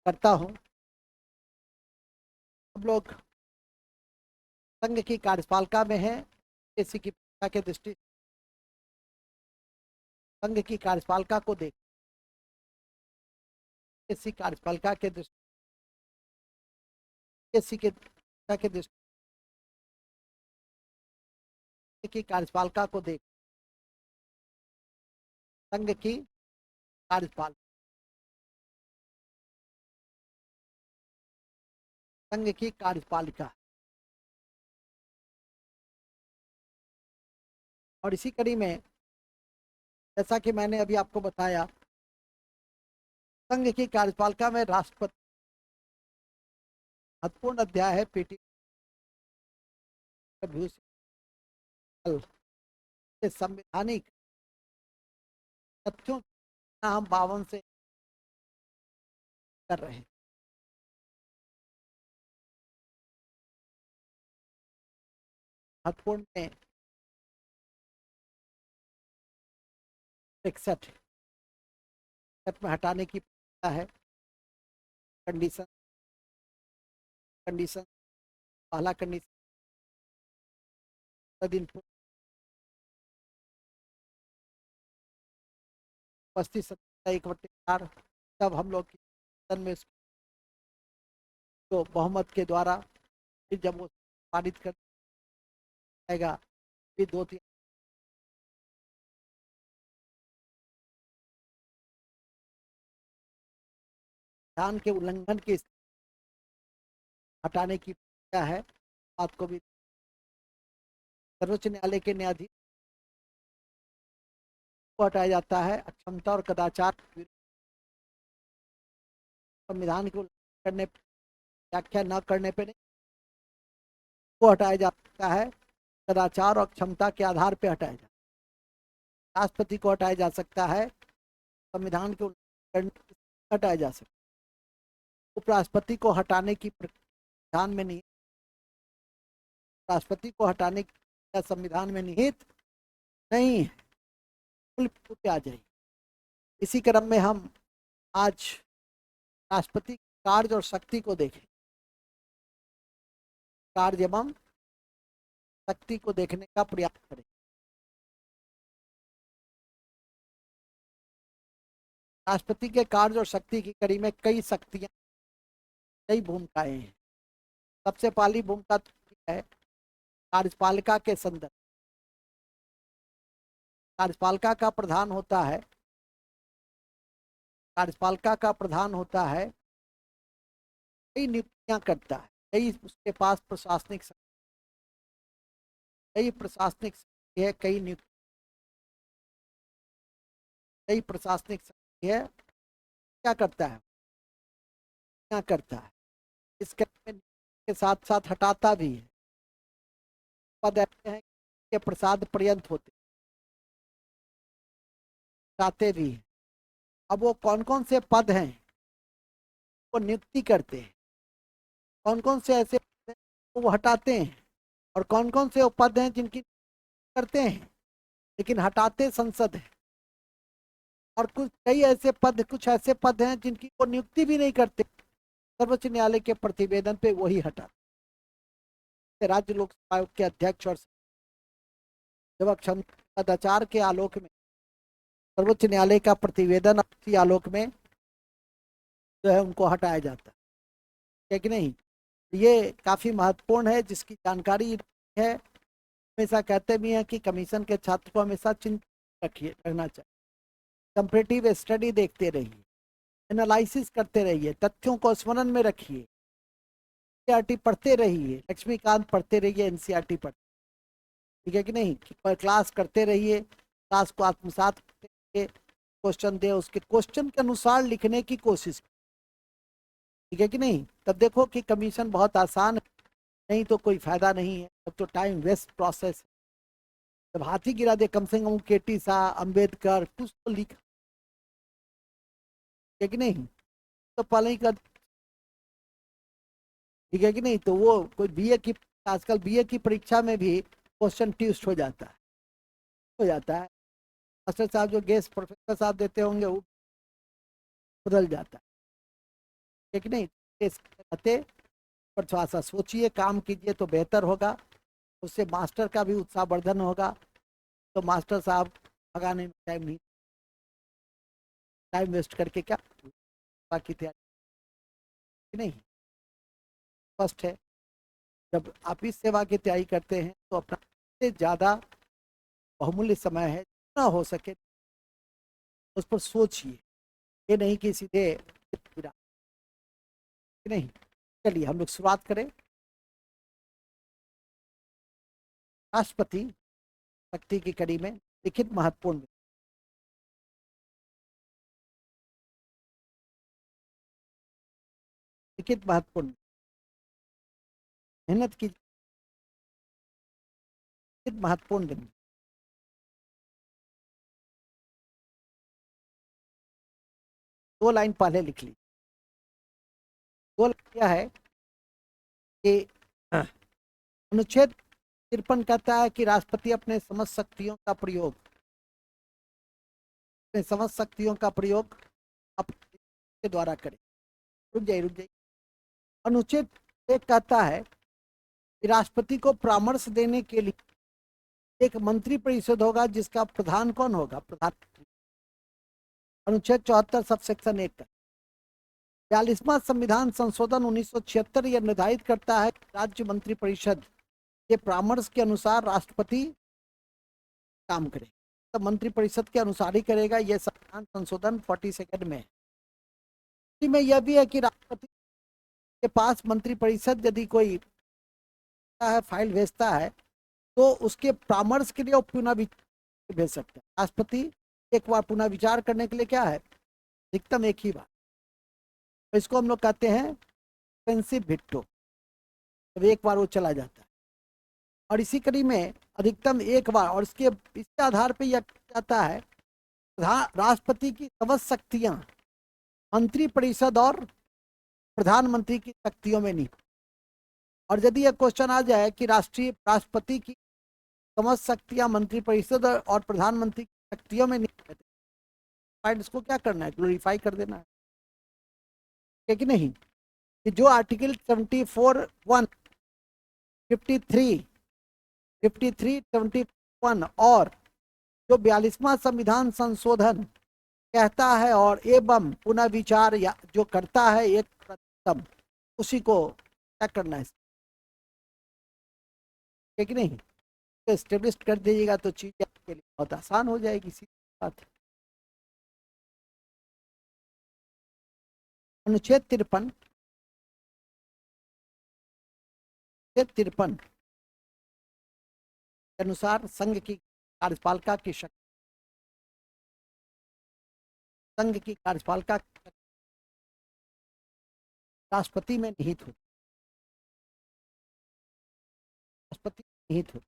करता हूँ। हम लोग संघ की कार्यपालिका में हैं। एसी की परीक्षा के दृष्टि संघ की कार्यपालिका को देख एसी कार्यपालिका के दृष्टि एसी के परीक्षा के दृष्टि की कार्यपालिका को देख संघ की कार्यपालिका संघ की कार्यपालिका। और इसी कड़ी में जैसा कि मैंने अभी आपको बताया, संघ की कार्यपालिका में राष्ट्रपति महत्वपूर्ण अध्याय है। पीटी के संवैधानिक तथ्यों हम 52 से कर रहे हैं। महत्वपूर्ण में 61 में हटाने की प्रक्रिया है। कंडीशन कंडीशन पहला कंडीशन दिन उपस्थित 1/4 तब हम लोग की में तो बहुमत के द्वारा फिर जब वो पारित कर जाएगा फिर 2/3 संविधान के उल्लंघन के हटाने की प्रक्रिया है। बात को भी सर्वोच्च न्यायालय के न्यायाधीश को हटाया जाता है। अक्षमता और कदाचार संविधान को करने व्याख्या न करने पर नहीं को हटाया जा सकता है। कदाचार और क्षमता के आधार पर हटाया जा राष्ट्रपति को हटाया जा सकता है। संविधान के हटाया जा सकता है। उपराष्ट्रपति को हटाने की संविधान में नहीं राष्ट्रपति को हटाने की संविधान में निहित नहीं है। आ जाए। इसी क्रम में हम आज राष्ट्रपति कार्य और शक्ति को देखें। कार्य एवं शक्ति को देखने का प्रयास करें। राष्ट्रपति के कार्य और शक्ति की कड़ी में कई शक्तियां कई भूमिकाएं हैं। सबसे पहली भूमिका है कार्यपालिका के संदर्भ। कार्यपालिका का प्रधान होता है कई नियुक्तियां करता है। कई उसके पास प्रशासनिक है। कई प्रशासनिक है। क्या करता है क्या करता है इसके साथ साथ हटाता भी है। पद ऐसे हैं कि प्रसाद पर्यंत होते हटाते भी हैं। अब वो कौन कौन से पद हैं वो नियुक्ति करते हैं। कौन कौन से ऐसे वो हटाते हैं और कौन कौन से पद हैं जिनकी करते हैं लेकिन हटाते संसद है। और कुछ ऐसे पद हैं जिनकी वो नियुक्ति भी नहीं करते। सर्वोच्च न्यायालय के प्रतिवेदन पे वही हटाते। राज्य लोकसभा आयोग के अध्यक्ष और जब सदाचार के आलोक में सर्वोच्च न्यायालय का प्रतिवेदन के आलोक में जो है उनको हटाया जाता है कि नहीं। ये काफी महत्वपूर्ण है जिसकी जानकारी है। हमेशा कहते भी हैं कि कमीशन के छात्र को हमेशा चिंतित रखना चाहिए। कंपैरेटिव स्टडी देखते रहिए, एनालिसिस करते रहिए, तथ्यों को स्मरण में रखिए। एनसीईआरटी पढ़ते रहिए, लक्ष्मीकांत पढ़ते रहिए, एनसीईआरटी पढ़ते, ठीक है कि नहीं। क्लास करते रहिए, क्लास को आत्मसात करके क्वेश्चन दे, उसके क्वेश्चन के अनुसार लिखने की कोशिश, ठीक है कि नहीं। तब देखो कि कमीशन बहुत आसान है, नहीं तो कोई फायदा नहीं है, तब तो टाइम वेस्ट प्रोसेस। जब हाथी गिरा दे कम से कम केटी शाह, अम्बेडकर कुछ तो लिखा, है कि नहीं। तो पहले ही कर, ठीक है कि नहीं। तो वो कोई बीए की आजकल बीए की परीक्षा में भी क्वेश्चन ट्विस्ट हो जाता है। मास्टर साहब जो गेस्ट प्रोफेसर साहब देते होंगे वो बदल जाता है, ठीक नहीं? रहते पर थोड़ा सा सोचिए, काम कीजिए तो बेहतर होगा, उससे मास्टर का भी उत्साह वर्धन होगा। तो मास्टर साहब भगाने में टाइम नहीं, टाइम वेस्ट करके क्या बाकी तैयारी नहीं। फर्स्ट है, जब आप इस सेवा की तैयारी करते हैं तो अपना से ज़्यादा बहुमूल्य समय है, जितना हो सके उस पर सोचिए, ये नहीं कि सीधे नहीं। चलिए हम लोग शुरुआत करें। राष्ट्रपति शक्ति की कड़ी में लिखित महत्वपूर्ण, लिखित महत्वपूर्ण मेहनत की, लिखित महत्वपूर्ण दिन। 2 लाइन पहले लिख ली। 2 लाइन क्या है कि अनुच्छेद 53 कहता है कि राष्ट्रपति अपने समस्त शक्तियों का प्रयोग, अपने समस्त शक्तियों का प्रयोग अपने द्वारा करे। रुक जाइए, रुक जाइए। अनुच्छेद 1 कहता है कि राष्ट्रपति को परामर्श देने के लिए एक मंत्री परिषद होगा, जिसका प्रधान कौन होगा? प्रधानमंत्री। अनुच्छेद 74 सब सेक्शन 1 का 42वां संविधान संशोधन 1976 यह निर्धारित करता है कि राज्य मंत्री परिषद के परामर्श के अनुसार राष्ट्रपति काम करे। तो मंत्री परिषद के अनुसार ही करेगा। यह संविधान संशोधन 42 में है। में यह भी है कि राष्ट्रपति के पास मंत्री परिषद यदि कोई है फाइल भेजता है तो उसके परामर्श के लिए वो पुनः भेज सकते हैं। राष्ट्रपति एक बार पुनः विचार करने के लिए क्या है, अधिकतम एक ही बार। तो इसको हम लोग कहते हैं सस्पेंसिव वीटो, तो एक बार वो चला जाता है। और इसी कड़ी में अधिकतम एक बार, और इसके आधार पर यह जाता है राष्ट्रपति की समस्त शक्तियां मंत्री परिषद और प्रधानमंत्री की शक्तियों में नहीं। और यदि यह क्वेश्चन आ जाए कि राष्ट्रपति की समस्त शक्तियां मंत्री परिषद और प्रधानमंत्री की शक्तियों में नहीं, इसको क्या करना है, ग्लोरीफाई कर देना है कि नहीं? कि जो आर्टिकल 74(1), 53, 53, 71 और जो 42वां संविधान संशोधन कहता है और एवं पुनः विचार या जो करता है एक प्रतिशत, उसी को क्या करना है कि नहीं? तो एस्टेब्लिश कर दीजिएगा तो चीज आपके लिए बहुत आसान हो जाएगी। इसी बात। अनुच्छेद 53, 53 के अनुसार संघ की कार्यपालिका की शक्ति, संघ की कार्यपालिका राष्ट्रपति में निहित होती, राष्ट्रपति निहित होती।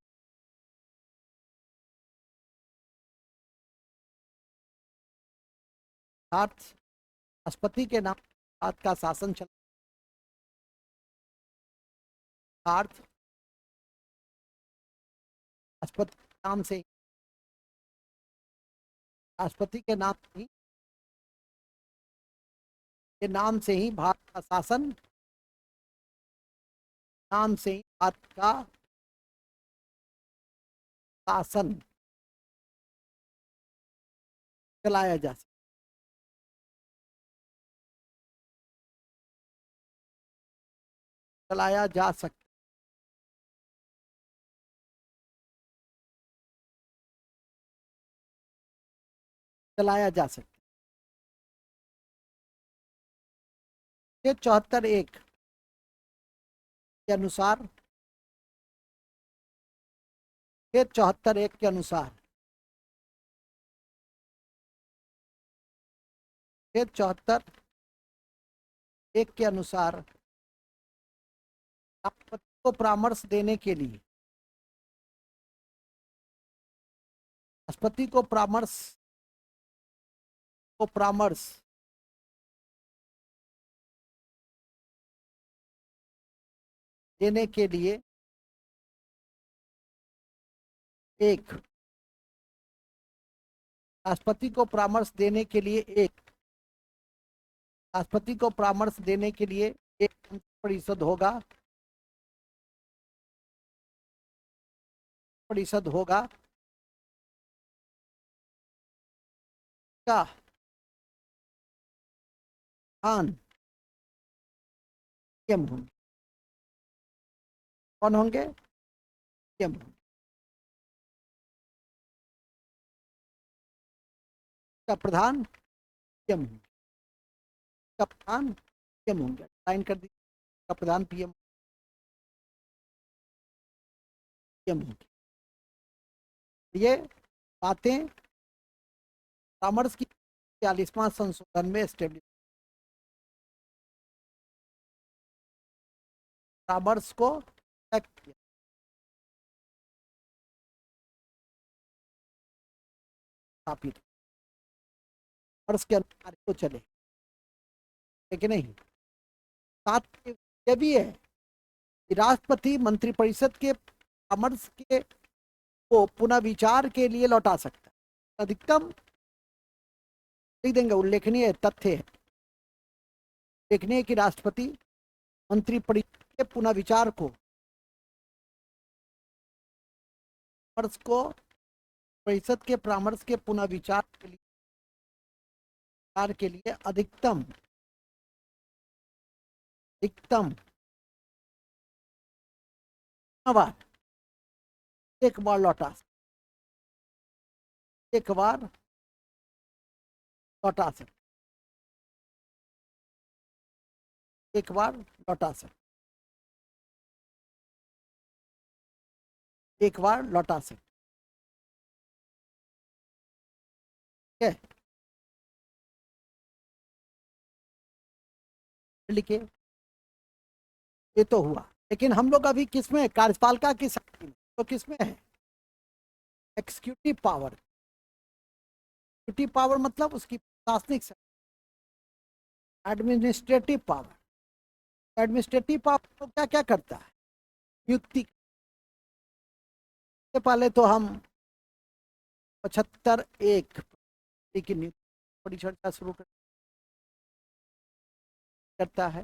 राष्ट्रपति के नाम भारत का शासन चल, राष्ट्रपति के नाम से, राष्ट्रपति के नाम से ही, के नाम से ही भारत का शासन, नाम से ही भारत का शासन चलाया जा सकता, चलाया जा सकता, चलाया जा सकता। 74(1) के अनुसार, 74(1) के अनुसार, 74(1) के अनुसार राष्ट्रपति को परामर्श देने के लिए, राष्ट्रपति को परामर्श देने के लिए एक, राष्ट्रपति को परामर्श देने के लिए एक राष्ट्रपति को परामर्श देने के लिए एक परिषद होगा, का स्थान पीएम होंगे। कौन होंगे? पीएम होंगे। का प्रधान पीएम होंगे, का प्रधान पीएम होंगे। साइन कर दीजिए, का प्रधान पीएम होंगे। ये बातें परामर्श की 40वां संशोधन में स्टेब्लिश, परामर्श को स्थापित परामर्श के अनुसार को चले, लेकिन नहीं। साथ ये भी है कि राष्ट्रपति मंत्रिपरिषद के परामर्श के को पुनः विचार के लिए लौटा सकता है। अधिकतम लिख देंगे, उल्लेखनीय तथ्य है, उल्लेखनीय कि राष्ट्रपति मंत्रिपरिषद के पुनः विचार को परिषद के परामर्श के पुनः विचार के लिए अधिकतम बार एक बार लौटा सकते, एक बार लौटा सकते। लिखे, ये तो हुआ, लेकिन हम लोग अभी किसमें, कार्यपालिका की शक्ति में, तो किसमें है? Executive power. एक्सिक्यूटिव पावर मतलब उसकी प्रशासनिक शक्ति, एडमिनिस्ट्रेटिव पावर। एडमिनिस्ट्रेटिव पावर तो क्या क्या करता है? नियुक्ति। से पहले तो हम 75(1) की नियुक्ति बड़ी चर्चा शुरू करता है,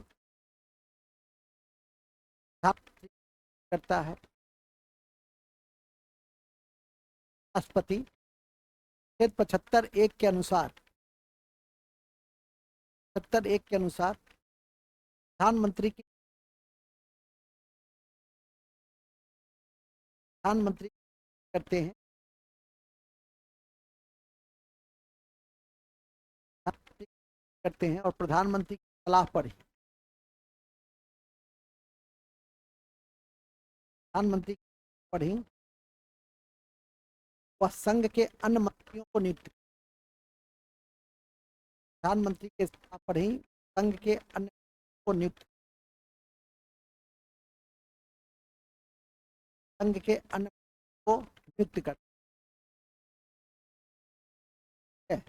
राष्ट्रपति 75(1) के अनुसार, प्रधानमंत्री करते हैं, और प्रधानमंत्री की सलाह पर ही वह संघ के अन्य मंत्रियों को नियुक्त, प्रधानमंत्री के सलाह पर ही संघ के अन्य को नियुक्त, करते हैं।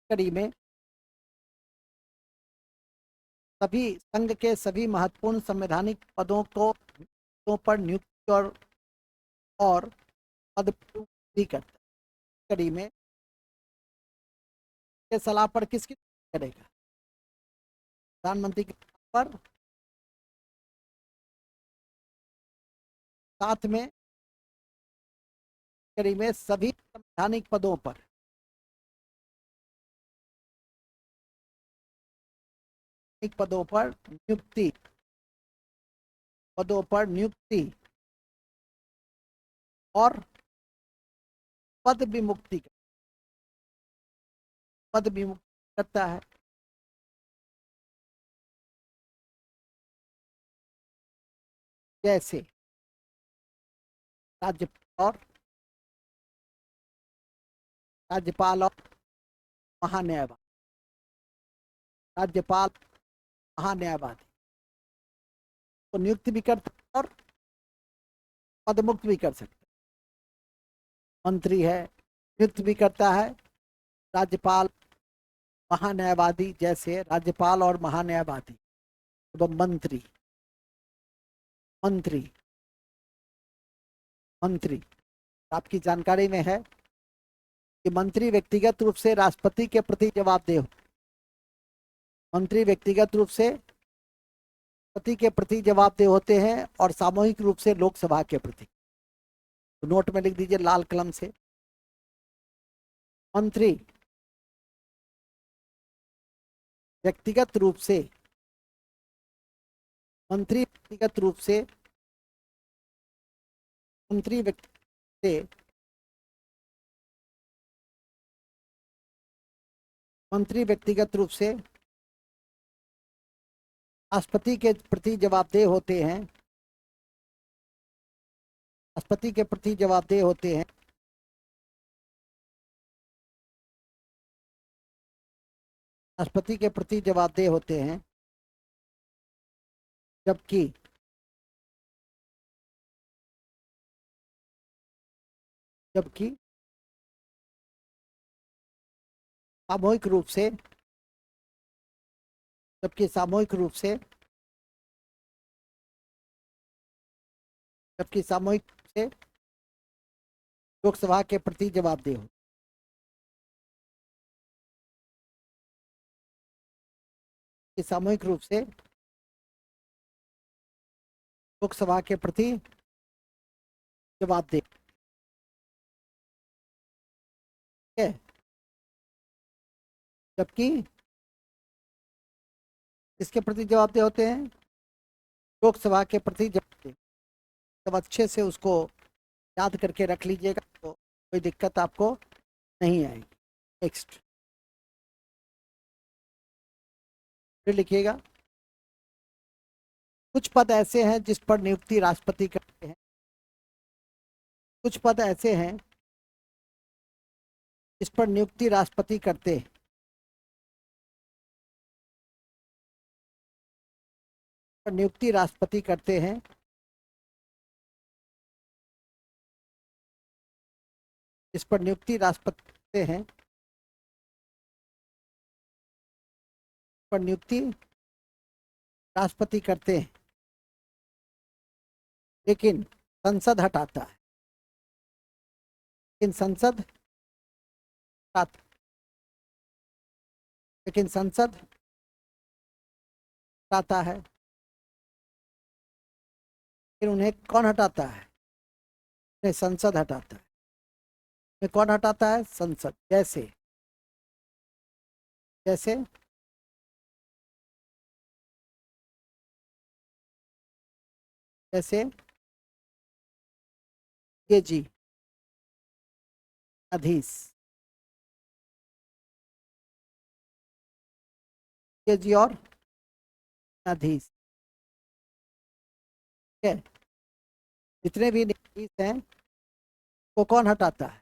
कड़ी में सभी संघ के सभी महत्वपूर्ण संवैधानिक पदों पर नियुक्ति और पद भी करता है। कड़ी में के सलाह पर किसकी करेगा? प्रधानमंत्री की सलाह पर, साथ में कड़ी में सभी संवैधानिक पदों पर नियुक्ति और पद विमुक्ति करता है। जैसे राज्यपाल और महान्यायवादी को नियुक्त भी करता है और पदमुक्त भी कर सकते। मंत्री है, नियुक्त भी करता है। राज्यपाल, महान्यायवादी, जैसे राज्यपाल और महान्यायवादी एवं मंत्री आपकी जानकारी में है कि मंत्री व्यक्तिगत रूप से राष्ट्रपति के प्रति जवाबदेह, मंत्री व्यक्तिगत रूप से राष्ट्रपति के प्रति जवाबदेह होते हैं और सामूहिक रूप से लोकसभा के प्रति। तो नोट में लिख दीजिए लाल कलम से, मंत्री व्यक्तिगत रूप से, मंत्री व्यक्तिगत रूप से, मंत्री व्यक्ति से, मंत्री व्यक्तिगत रूप से राष्ट्रपति के प्रति जवाबदेह होते हैं, राष्ट्रपति के प्रति जवाबदेह होते हैं, राष्ट्रपति के प्रति जवाबदेह होते हैं, जबकि जबकि सामूहिक रूप से, जबकि सामूहिक रूप से, जबकि सामूहिक रूप से लोकसभा के प्रति जवाबदेह हो। कि सामूहिक रूप से लोकसभा के प्रति जवाबदेह है, जबकि इसके प्रति जवाबदेह होते हैं, लोकसभा के प्रति जवाबदेह। तब अच्छे से उसको याद करके रख लीजिएगा तो कोई दिक्कत आपको नहीं आएगी। नेक्स्ट फिर लिखिएगा, कुछ पद ऐसे हैं जिस पर नियुक्ति राष्ट्रपति करते हैं, कुछ पद ऐसे हैं जिस पर नियुक्ति राष्ट्रपति करते हैं, पर नियुक्ति राष्ट्रपति करते हैं, इस पर नियुक्ति राष्ट्रपति करते हैं, पर नियुक्ति राष्ट्रपति करते हैं, लेकिन संसद हटाता है, लेकिन संसद हटाता, लेकिन संसद हटाता है। फिर उन्हें कौन हटाता है? उन्हें संसद हटाता है। उन्हें कौन हटाता है? संसद। जैसे जैसे जैसे ये जी अधीश, ये जी और अधीश, ठीक है। जितने भी न्यायाधीश हैं वो कौन हटाता है?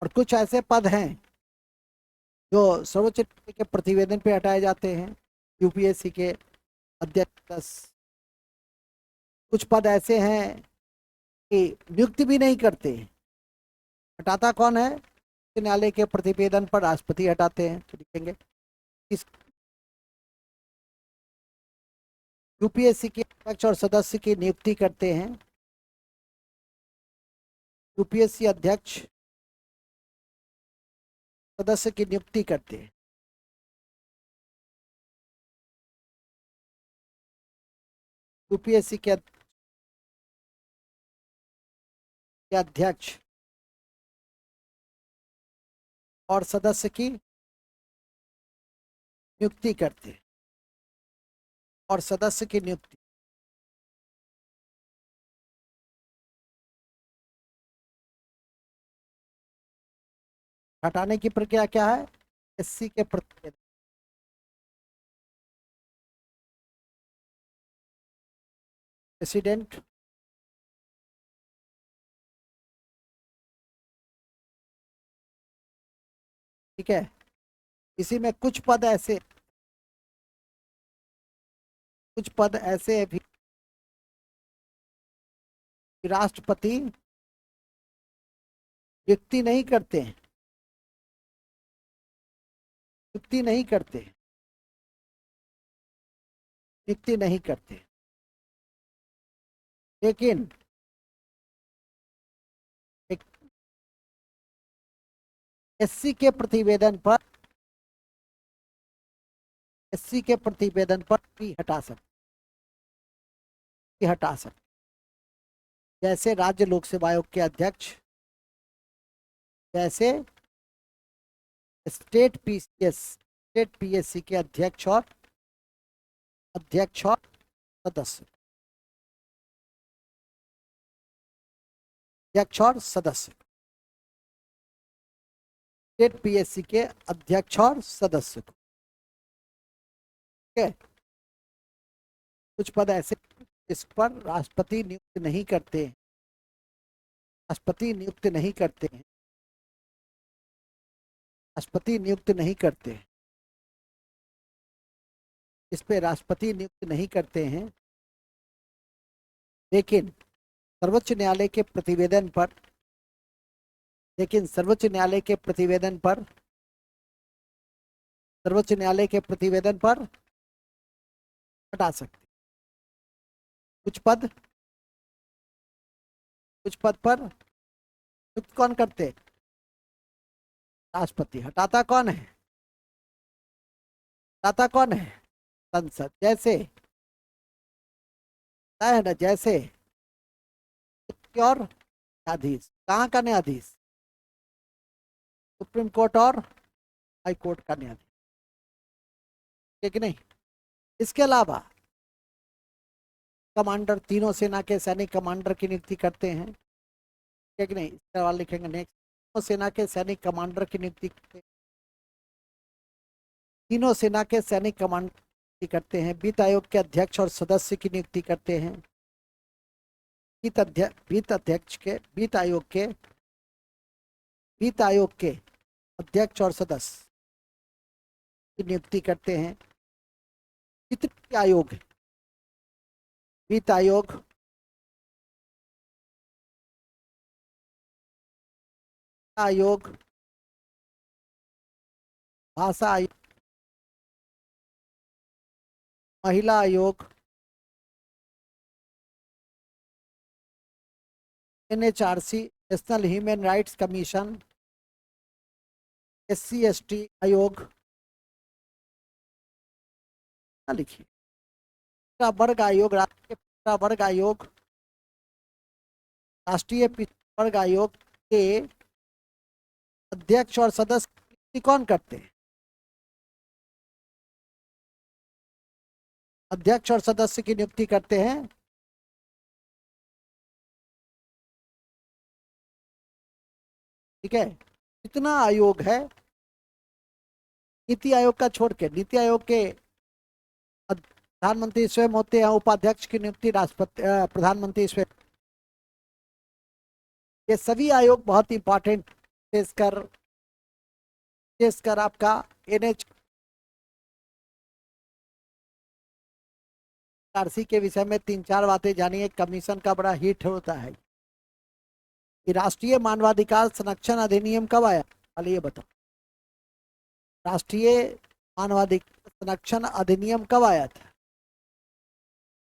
और कुछ ऐसे पद हैं जो सर्वोच्च न्यायालय के प्रतिवेदन पे हटाए जाते हैं, यूपीएससी के अध्यक्ष। कुछ पद ऐसे हैं कि नियुक्ति भी नहीं करते, हटाता कौन है? न्यायालय के प्रतिवेदन पर राष्ट्रपति हटाते हैं। तो लिखेंगे इस यूपीएससी के अध्यक्ष और सदस्य की नियुक्ति करते हैं, यूपीएससी अध्यक्ष सदस्य की नियुक्ति करते हैं, यूपीएससी के अध्यक्ष और सदस्य की नियुक्ति करते हैं, और सदस्य की नियुक्ति हटाने की प्रक्रिया क्या है? एससी के प्रतिवेदन, प्रेसिडेंट ठीक है। इसी में कुछ पद ऐसे भी राष्ट्रपति नियुक्ति नहीं करते हैं, नियुक्ति नहीं करते, नियुक्ति नहीं करते, लेकिन एक एससी के प्रतिवेदन पर भी हटा सकते, जैसे राज्य लोक सेवा आयोग के अध्यक्ष, जैसे स्टेट पीएससी के अध्यक्ष और सदस्य, स्टेट पीएससी के अध्यक्ष और सदस्य को, ठीक है। कुछ पद ऐसे इस पर राष्ट्रपति नियुक्त नहीं करते इस पे राष्ट्रपति नियुक्त नहीं करते हैं, लेकिन सर्वोच्च न्यायालय के प्रतिवेदन पर हटा सकते। कुछ पद पर नियुक्त कौन करते? राष्ट्रपति। हटाता कौन है? संसद। जैसे है ना, जैसे और न्यायाधीश। कहाँ का न्यायाधीश? सुप्रीम कोर्ट और हाई कोर्ट का न्यायाधीश, ठीक है कि नहीं। इसके अलावा कमांडर, तीनों सेना के सैनिक कमांडर की नियुक्ति करते हैं, ठीक है कि नहीं। इसके सवाल लिखेंगे नेक्स्ट। तीनों सेना के सैनिक कमांडर की नियुक्ति करते हैं। वित्त आयोग के अध्यक्ष और सदस्य की नियुक्ति करते हैं। वित्त आयोग के अध्यक्ष और सदस्य की नियुक्ति करते हैं। जितने आयोग है, वित्त आयोग, भाषा आयोग, महिला आयोग, NHRC, national human rights commission, SC/ST आयोग, लिखिए। पिछड़ा वर्ग आयोग, राष्ट्रीय पिछड़ा वर्ग आयोग के अध्यक्ष और सदस्य कौन करते हैं? अध्यक्ष और सदस्य की नियुक्ति करते हैं, ठीक है। इतना आयोग है। नीति आयोग का छोड़ के, नीति आयोग के प्रधानमंत्री स्वयं होते हैं। उपाध्यक्ष की नियुक्ति राष्ट्रपति, प्रधानमंत्री स्वयं। ये सभी आयोग बहुत इंपॉर्टेंट, विशेषकर आपका NHRC के विषय में 3-4 बातें जानिए। कमीशन का बड़ा हिट होता है। राष्ट्रीय मानवाधिकार संरक्षण अधिनियम कब आया? पहले ये बताओ, राष्ट्रीय मानवाधिकार संरक्षण अधिनियम कब आया था?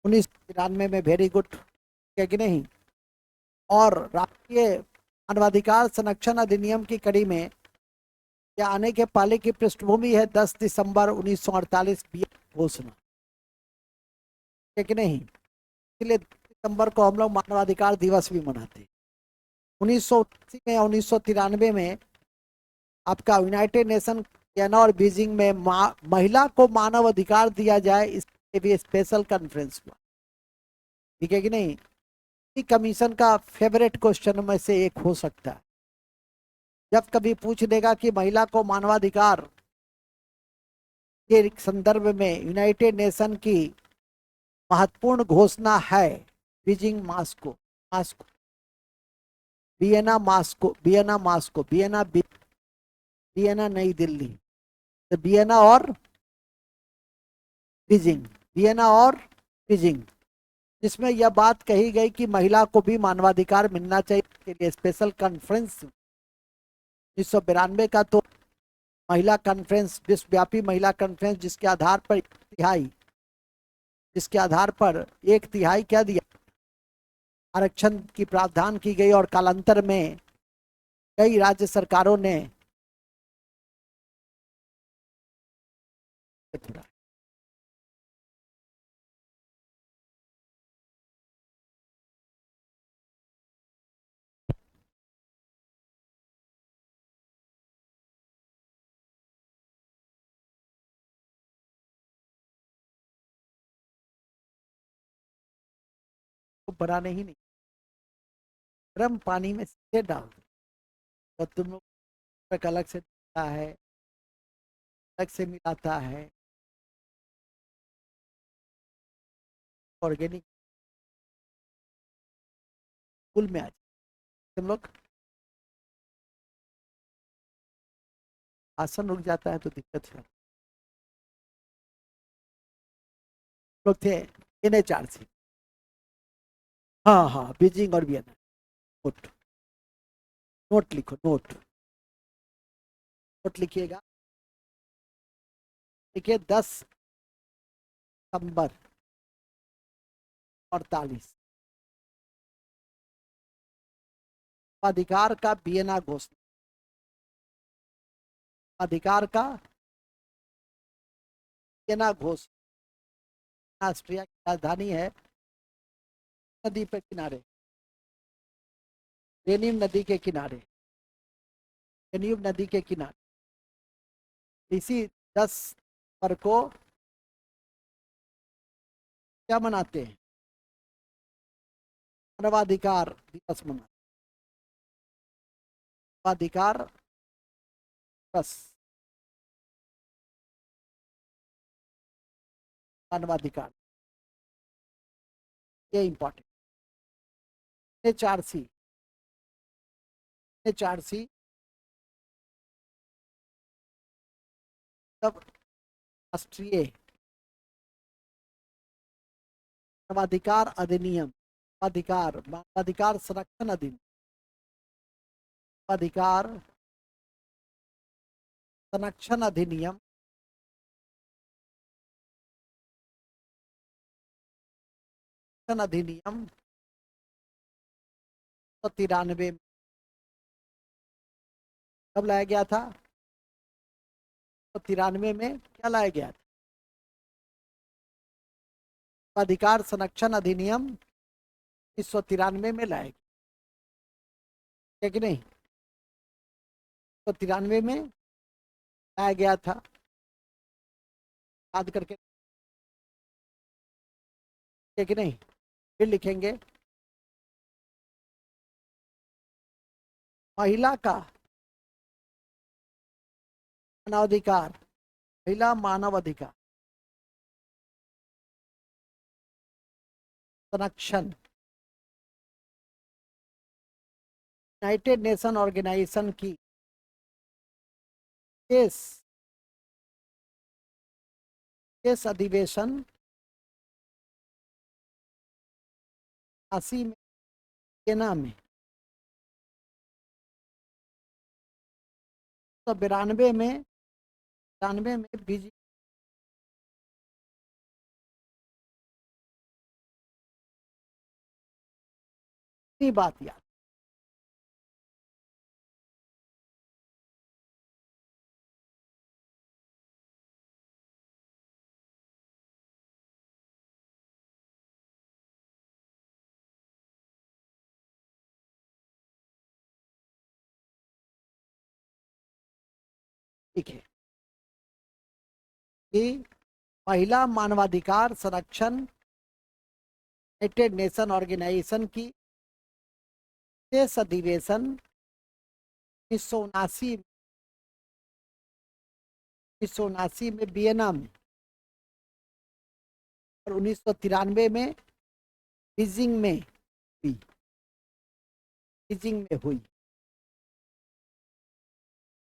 1993 में। वेरी गुड, है कि नहीं। और राष्ट्रीय मानवाधिकार संरक्षण अधिनियम की कड़ी में या आने के पहले की पृष्ठभूमि है 10 दिसंबर 1948 घोषणा, है कि नहीं। इसलिए दिसंबर को हम लोग मानवाधिकार दिवस भी मनाते हैं। 1980 में, 1993 में आपका यूनाइटेड नेशन वियना और बीजिंग में महिला को मानव अधिकार दिया जाए, इसके भी स्पेशल कॉन्फ्रेंस हुआ, ठीक है कि नहीं। कमीशन का फेवरेट क्वेश्चन में से एक हो सकता है। जब कभी पूछ देगा कि महिला को मानवाधिकार के संदर्भ में यूनाइटेड नेशन की महत्वपूर्ण घोषणा है बीजिंग मास्को, वियना नई दिल्ली, तो वियना और बीजिंग, जिसमें यह बात कही गई कि महिला को भी मानवाधिकार मिलना चाहिए। इसके लिए स्पेशल कॉन्फ्रेंस 1992 का तो महिला कॉन्फ्रेंस, विश्वव्यापी महिला कॉन्फ्रेंस, जिसके आधार पर एक तिहाई क्या दिया, आरक्षण की प्रावधान की गई। और कालांतर में कई राज्य सरकारों ने थोड़ा तो बनाने ही नहीं, गर्म पानी में सीधे डाल दो। तो तुम लोग अलग से देता है, अलग से मिलाता है, ऑर्गेनिक फुल में आ जाए तुम लोग। आसन रुक जाता है तो दिक्कत है। लोग थे NHRC। हाँ हाँ, बीजिंग और वियना। नोट, नोट लिखो, नोट, नोट लिखिएगा। देखिए 10 सितंबर 48 अधिकार का वियना घोषणा, अधिकार का वियना घोषणा। ऑस्ट्रिया की राजधानी है, नदी पे किनारे, डेनिम नदी के किनारे, डेन्यूब नदी के किनारे। इसी 10 सितंबर को क्या मनाते हैं? मानवाधिकार दिवस मनाते, मानवाधिकार दिवस, मानवाधिकार, ये इंपॉर्टेंट। NHRC, NHRC तब राष्ट्रीय मानवाधिकार अधिनियम, अधिकार मानवाधिकार संरक्षण अधिनियम, अधिकार संरक्षण अधिनियम अधिनियम 1993 में कब लाया गया था? 1993 में क्या लाया गया था? अधिकार संरक्षण अधिनियम 1993 में लाया गया, है कि नहीं? 1993 में लाया गया था, याद करके, है कि नहीं? फिर लिखेंगे महिला का मानवाधिकार, महिला मानव अधिकार संरक्षण यूनाइटेड नेशन ऑर्गेनाइजेशन की केस अधिवेशन 80 में, वियना में, 1992 में, 92 में बीजिंग, बात याद। ठीक है कि महिला मानवाधिकार संरक्षण यूनाइटेड नेशन ऑर्गेनाइजेशन की विशेष अधिवेशन 1979 में वियना में और 1993 में बीजिंग में हुई, बीजिंग में हुई।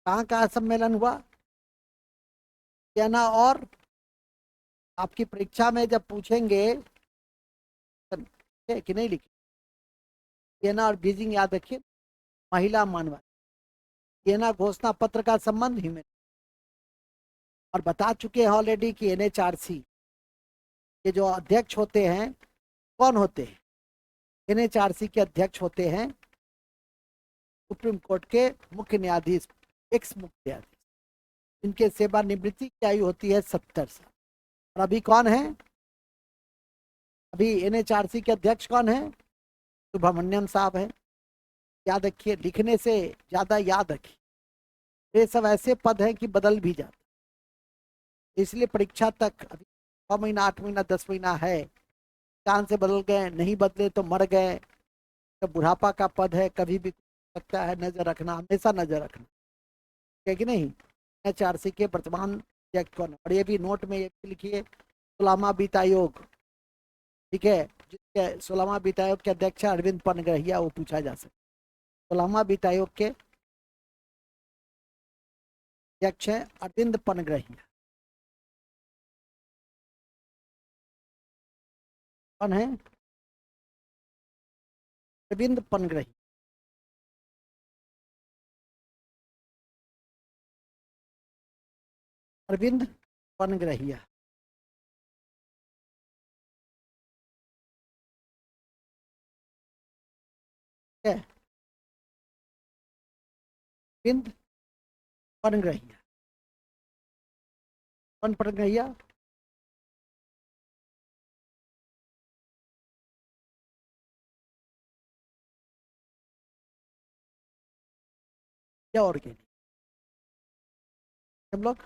कहाँ कहाँ सम्मेलन हुआ? वियना, और आपकी परीक्षा में जब पूछेंगे कि नहीं लिखे, वियना और बीजिंग याद रखिए। महिला मानव, वियना घोषणा पत्र का संबंध ह्यूमन, और बता चुके हैं ऑलरेडी कि NHRC के जो अध्यक्ष होते हैं, कौन होते हैं? NHRC के अध्यक्ष होते हैं सुप्रीम कोर्ट के मुख्य न्यायाधीश, एक्स मुख्य न्यायाधीश। इनके सेवानिवृत्ति की आयु होती है 70 साल। और अभी कौन है, अभी NHRC के अध्यक्ष कौन है, सुब्रमण्यम साहब है। याद रखिए, लिखने से ज्यादा याद रखिए, ये सब ऐसे पद हैं कि बदल भी जाते, इसलिए परीक्षा तक अभी 6 महीना 8 महीना 10 महीना है, चांद से बदल गए, नहीं बदले तो मर गए, तो बुढ़ापा का पद है, कभी भी सकता है, नजर रखना, हमेशा नजर रखना, है कि नहीं। NHRC के वर्तमान अध्यक्ष कौन है, और ये भी नोट में ये भी लिखिए, 16वां वित्त आयोग, ठीक है, जिसके 16वां वित्त आयोग के अध्यक्ष अरविंद पनगृहिया, वो पूछा जा सकता है। 16वां वित्त आयोग के अध्यक्ष है अरविंद पनगृहिया, कौन है, अरविंद पनगृहिया। अरविंद पनगृहिया, ठीक है, अरविंद पनगृहिया, कौन पनगृहिया, क्या और क्या, हम लोग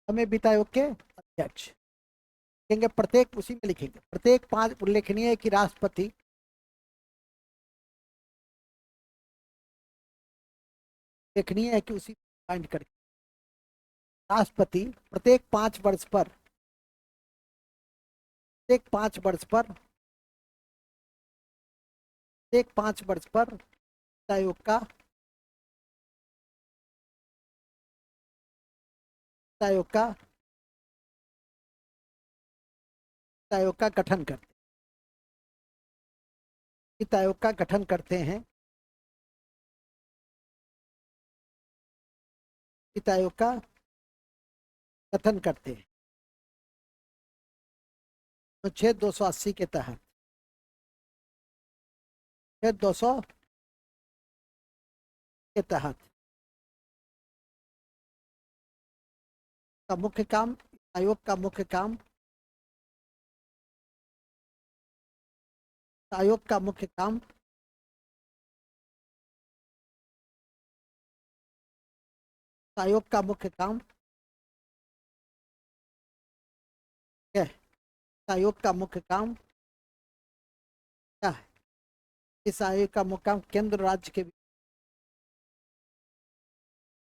हमें वित्त आयोग के अध्यक्ष लिखेंगे, प्रत्येक उसी में लिखेंगे, प्रत्येक 5 उल्लेखनीय है कि राष्ट्रपति, उल्लेखनीय है कि उसी पॉइंट करके राष्ट्रपति प्रत्येक 5 वर्ष पर, प्रत्येक 5 वर्ष पर, प्रत्येक 5 वर्ष पर वित्त आयोग का, वित्त आयोग का, वित्त आयोग का गठन करते, वित्त आयोग का गठन करते हैं, वित्त आयोग का गठन करते हैं अनुच्छेद 280 के तहत, अनुच्छेद 200 के तहत का मुख्य काम, आयोग का मुख्य काम, आयोग का मुख्य काम, आयोग का मुख्य काम क्या है, आयोग का मुख्य काम क्या है, इस आयोग का मुख्य काम केंद्र राज्य के,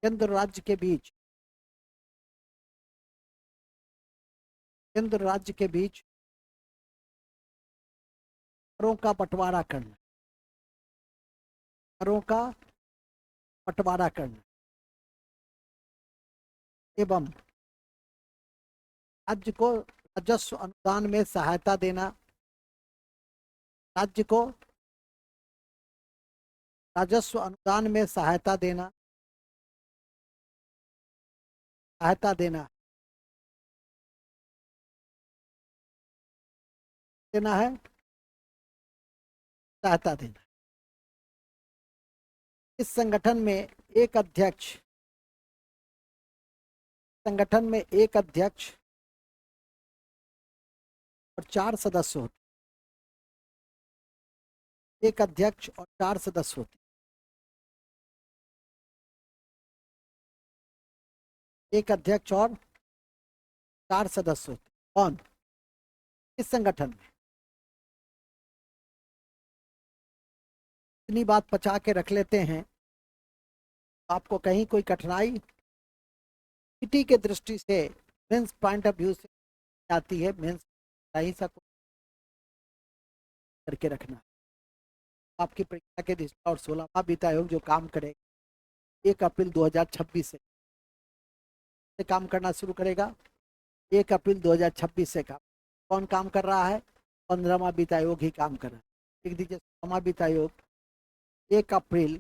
केंद्र राज्य के बीच, केंद्र राज्य के बीच करों का बंटवारा करना, करों का बंटवारा करना एवं राज्य को राजस्व अनुदान में सहायता देना, राज्य को राजस्व अनुदान में सहायता देना, सहायता देना, देना है, सहायता देना। इस संगठन में एक अध्यक्ष, संगठन में एक अध्यक्ष और 4 सदस्य होते, एक अध्यक्ष और 4 सदस्य होते, एक अध्यक्ष और 4 सदस्य होते, कौन, इस संगठन में। इतनी बात पचा के रख लेते हैं, आपको कहीं कोई कठिनाई सिटी के दृष्टि से, मेंस पॉइंट ऑफ व्यू से आती है, मेंस सही सा करके रखना, आपकी परीक्षा के दिशा। और 16वां वित्त आयोग जो काम करेगा 1 अप्रैल 2026 से काम करना शुरू करेगा, 1 अप्रैल 2026 से काम, कौन काम कर रहा है, 15वां वित्त आयोग ही काम कर रहा है। लिख दीजिए, 16वां वित्त आयोग 1 अप्रैल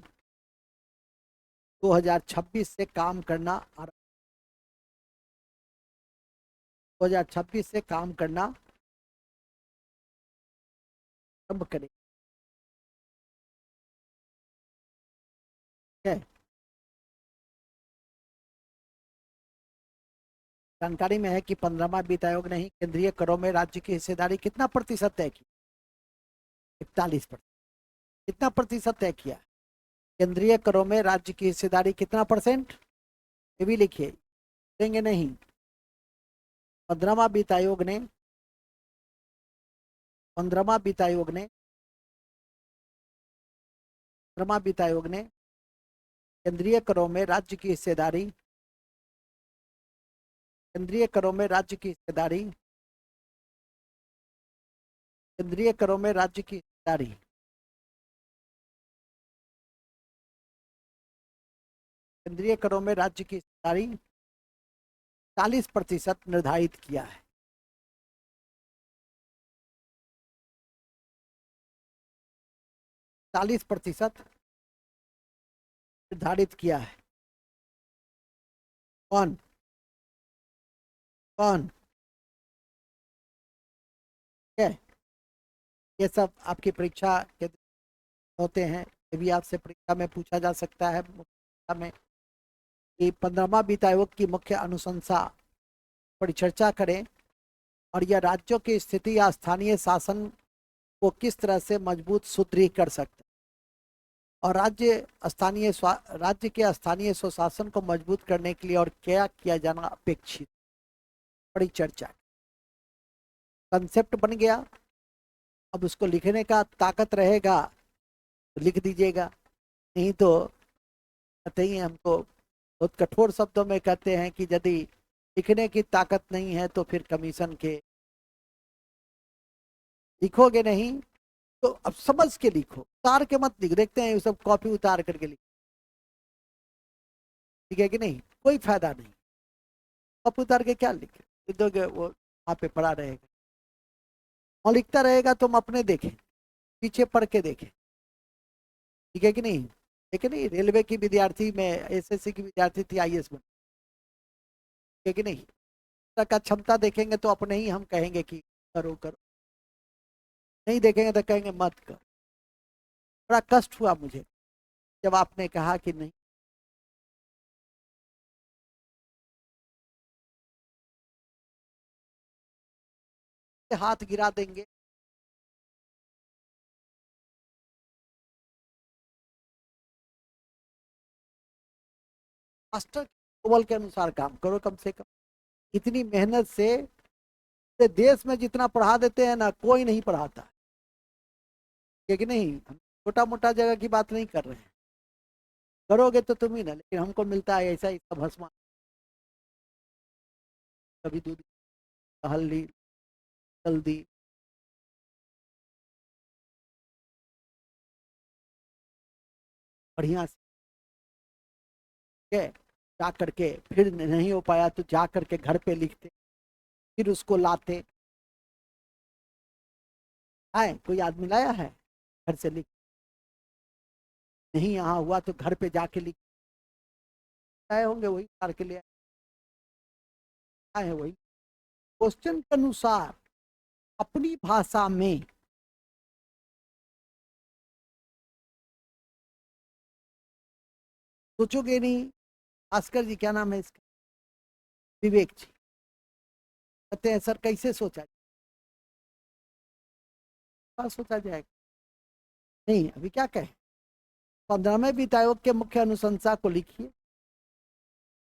2026 से काम करना, 2026 से काम करना आरंभ करेगा। है। जानकारी में है कि 15वां वित्त आयोग ने ही केंद्रीय करों में राज्य की हिस्सेदारी कितना प्रतिशत तय की? 41%। कितना प्रतिशत तय किया? केंद्रीय करों में राज्य की हिस्सेदारी कितना परसेंट? ये भी लिखिए, देंगे नहीं। 15वां वित्त आयोग ने 15वां वित्त आयोग ने 15वां वित्त आयोग ने केंद्रीय करों में राज्य की हिस्सेदारी केंद्रीय करों में राज्य की हिस्सेदारी केंद्रीय करों में राज्य की हिस्सेदारी केंद्रीय करों में राज्य की हिस्सेदारी 40% निर्धारित किया है। 40% निर्धारित किया है। कौन कौन? है ये सब आपकी परीक्षा के होते हैं, ये भी आपसे परीक्षा में पूछा जा सकता है परीक्षा में कि 15वां वित्त आयोग की मुख्य अनुशंसा पर चर्चा करें और यह राज्यों की स्थिति या स्थानीय शासन को किस तरह से मजबूत सुदृढ़ कर सकते हैं और राज्य के स्थानीय स्वशासन को मजबूत करने के लिए और क्या किया जाना अपेक्षित। बड़ी चर्चा, कंसेप्ट बन गया। अब उसको लिखने का ताकत रहेगा तो लिख दीजिएगा, नहीं तो कहते ही हमको बहुत कठोर शब्दों में कहते हैं कि यदि लिखने की ताकत नहीं है तो फिर कमीशन के लिखोगे नहीं तो अब समझ के लिखो, उतार के मत लिख। देखते हैं ये सब कॉपी उतार करके लिख, ठीक है कि नहीं? कोई फायदा नहीं। कॉपी उतार के क्या लिखे, लिख दोगे वो वहां पे पड़ा रहेगा। और लिखता रहेगा तुम अपने देखें, पीछे पढ़ के देखें, ठीक है कि नहीं? लेकिन नहीं, रेलवे की विद्यार्थी में एसएससी की विद्यार्थी थी, आईएएस बन, ठीक है कि नहीं? का क्षमता देखेंगे तो अपने ही हम कहेंगे कि करो करो, नहीं देखेंगे तो कहेंगे मत कर। बड़ा कष्ट हुआ मुझे जब आपने कहा कि नहीं। हाथ गिरा देंगे। मास्टर अप्रूवल के अनुसार काम करो कम से कम। इतनी मेहनत से पूरे देश में जितना पढ़ा देते हैं ना, कोई नहीं पढ़ाता, ठीक है कि नहीं? हम छोटा मोटा जगह की बात नहीं कर रहे हैं, करोगे तो तुम ही ना, लेकिन हमको मिलता है ऐसा इसका भस्मा। कभी दूध हल्दी जल्दी बढ़िया से, ठीक है? जा करके फिर नहीं हो पाया तो जा करके घर पे लिखते, फिर उसको लाते। आए कोई आदमी लाया है घर से लिख, नहीं यहाँ हुआ तो घर पे जाके लिख आए होंगे, वही कार के लिए आए हैं, वही क्वेश्चन के अनुसार अपनी भाषा में। सोचोगे नहीं? भास्कर जी, क्या नाम है इसका, विवेक जी, कहते हैं सर कैसे सोचा सोचा जाएगा? नहीं, अभी क्या कहें। 15वें वित्त आयोग के मुख्य अनुशंसा को लिखिए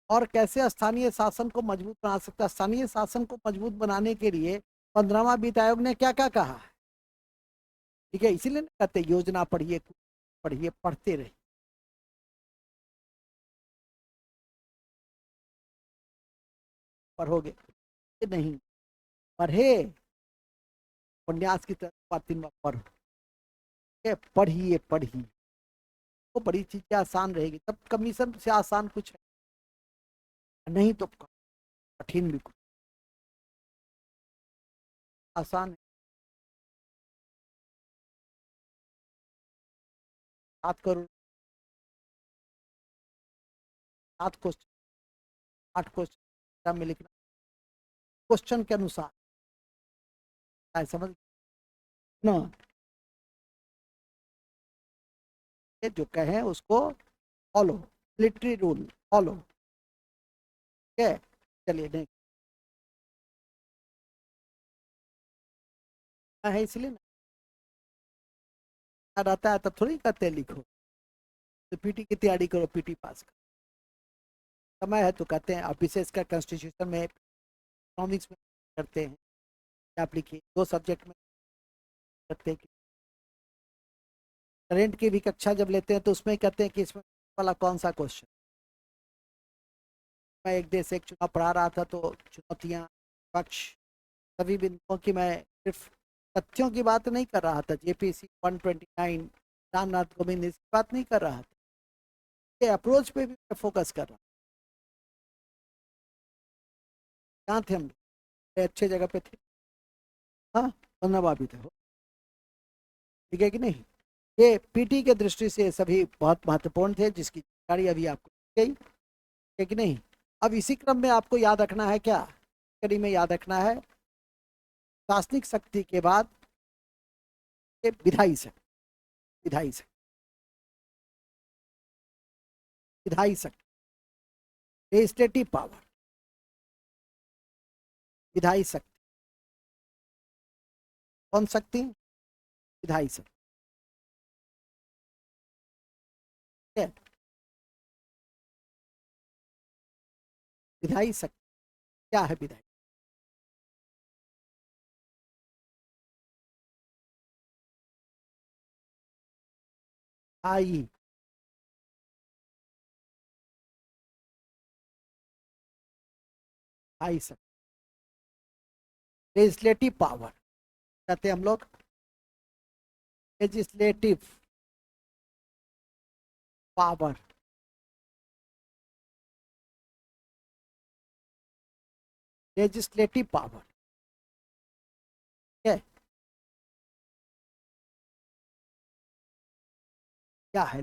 और कैसे स्थानीय शासन को मजबूत बना सकता है। स्थानीय शासन को मजबूत बनाने के लिए 15वां वित्त आयोग ने क्या क्या कहा है, ठीक है? इसीलिए कहते योजना पढ़िए, पढ़िए, पढ़ते रहिए। पढ़ोगे नहीं, पढ़े उपन्यास की तरह 3 बार पढ़ो, पढ़िए पढ़िए, वो बड़ी चीजें आसान रहेगी, तब कमीशन से आसान कुछ है नहीं, तो कठिन भी कुछ आसान है। 7 करोड़, 7 क्वेश्चन, 8 क्वेश्चन में लिखना, क्वेश्चन के अनुसार है, समझ ना? ये जो कहे उसको फॉलो, मिलिट्री रूल फॉलो। ठीक है, चलिए नहीं है इसलिए ना याद आता है तब थोड़ी कहते हैं लिखो, तो पीटी की तैयारी करो, पीटी पास करो। समय है तो कहते हैं, और विशेषकर कॉन्स्टिट्यूशन में, इकोनॉमिक्स में करते हैं, आप लिखिए 2 सब्जेक्ट में करते हैं। करेंट की भी कक्षा जब लेते हैं तो उसमें कहते हैं कि इसमें वाला कौन सा क्वेश्चन। मैं एक देश एक चुनाव पढ़ा रहा था, तो चुनौतियां, पक्ष, सभी बिंदुओं की मैं सिर्फ तथ्यों की बात नहीं कर रहा था, जेपीसी 129 रामनाथ कोविंद इसकी बात नहीं कर रहा था, ये अप्रोच पे भी मैं फोकस कर रहा हूँ। कहाँ थे हम, अच्छे जगह पे थे। हाँ, धन्यवाद भी थे, ठीक है कि नहीं। ये पीटी के दृष्टि से सभी बहुत महत्वपूर्ण थे, जिसकी जानकारी अभी आपको दी गई, है कि नहीं। अब इसी क्रम में आपको याद रखना है, क्या कड़ी में याद रखना है, शासनिक शक्ति के बाद ये विधायी शक्ति, विधायी शक्ति, विधायी शक्ति, लेजिस्लेटिव पावर, विधायी शक्ति, कौन शक्ति, विधायी शक्ति, ठीक है। विधायी शक्ति क्या है, विधायी, आई, आई शक्ति, लेजिस्लेटिव पावर कहते हैं हम लोग, लेजिस्लेटिव पावर, लेजिस्लेटिव पावर, ठीक है। क्या है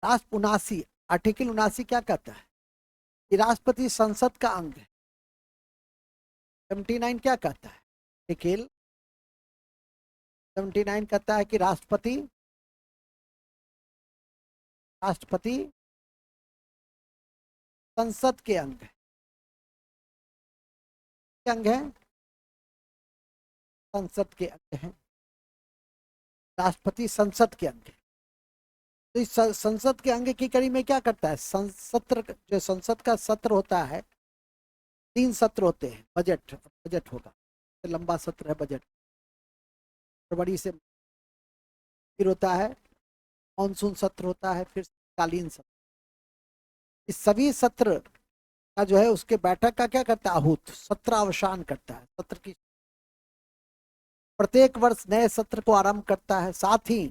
राष्ट्र 79, आर्टिकल 79 क्या कहता है कि राष्ट्रपति संसद का अंग है। 79 क्या कहता है, आर्टिकल 79 कहता है कि राष्ट्रपति, राष्ट्रपति संसद के अंग है, अंग है, संसद के अंग है, राष्ट्रपति संसद के अंग है। तो इस संसद के अंग की कड़ी में क्या करता है, सत्र, जो संसद का सत्र होता है, 3 सत्र होते हैं, बजट, बजट होगा, तो लंबा सत्र है बजट, फरवरी से, फिर होता है मानसून सत्र होता है, फिर कालीन सत्र। इस सभी सत्र का जो है उसके बैठक का क्या करता है, आहूत सत्र अवसान करता है, सत्र की प्रत्येक वर्ष नए सत्र को आरंभ करता है। साथ ही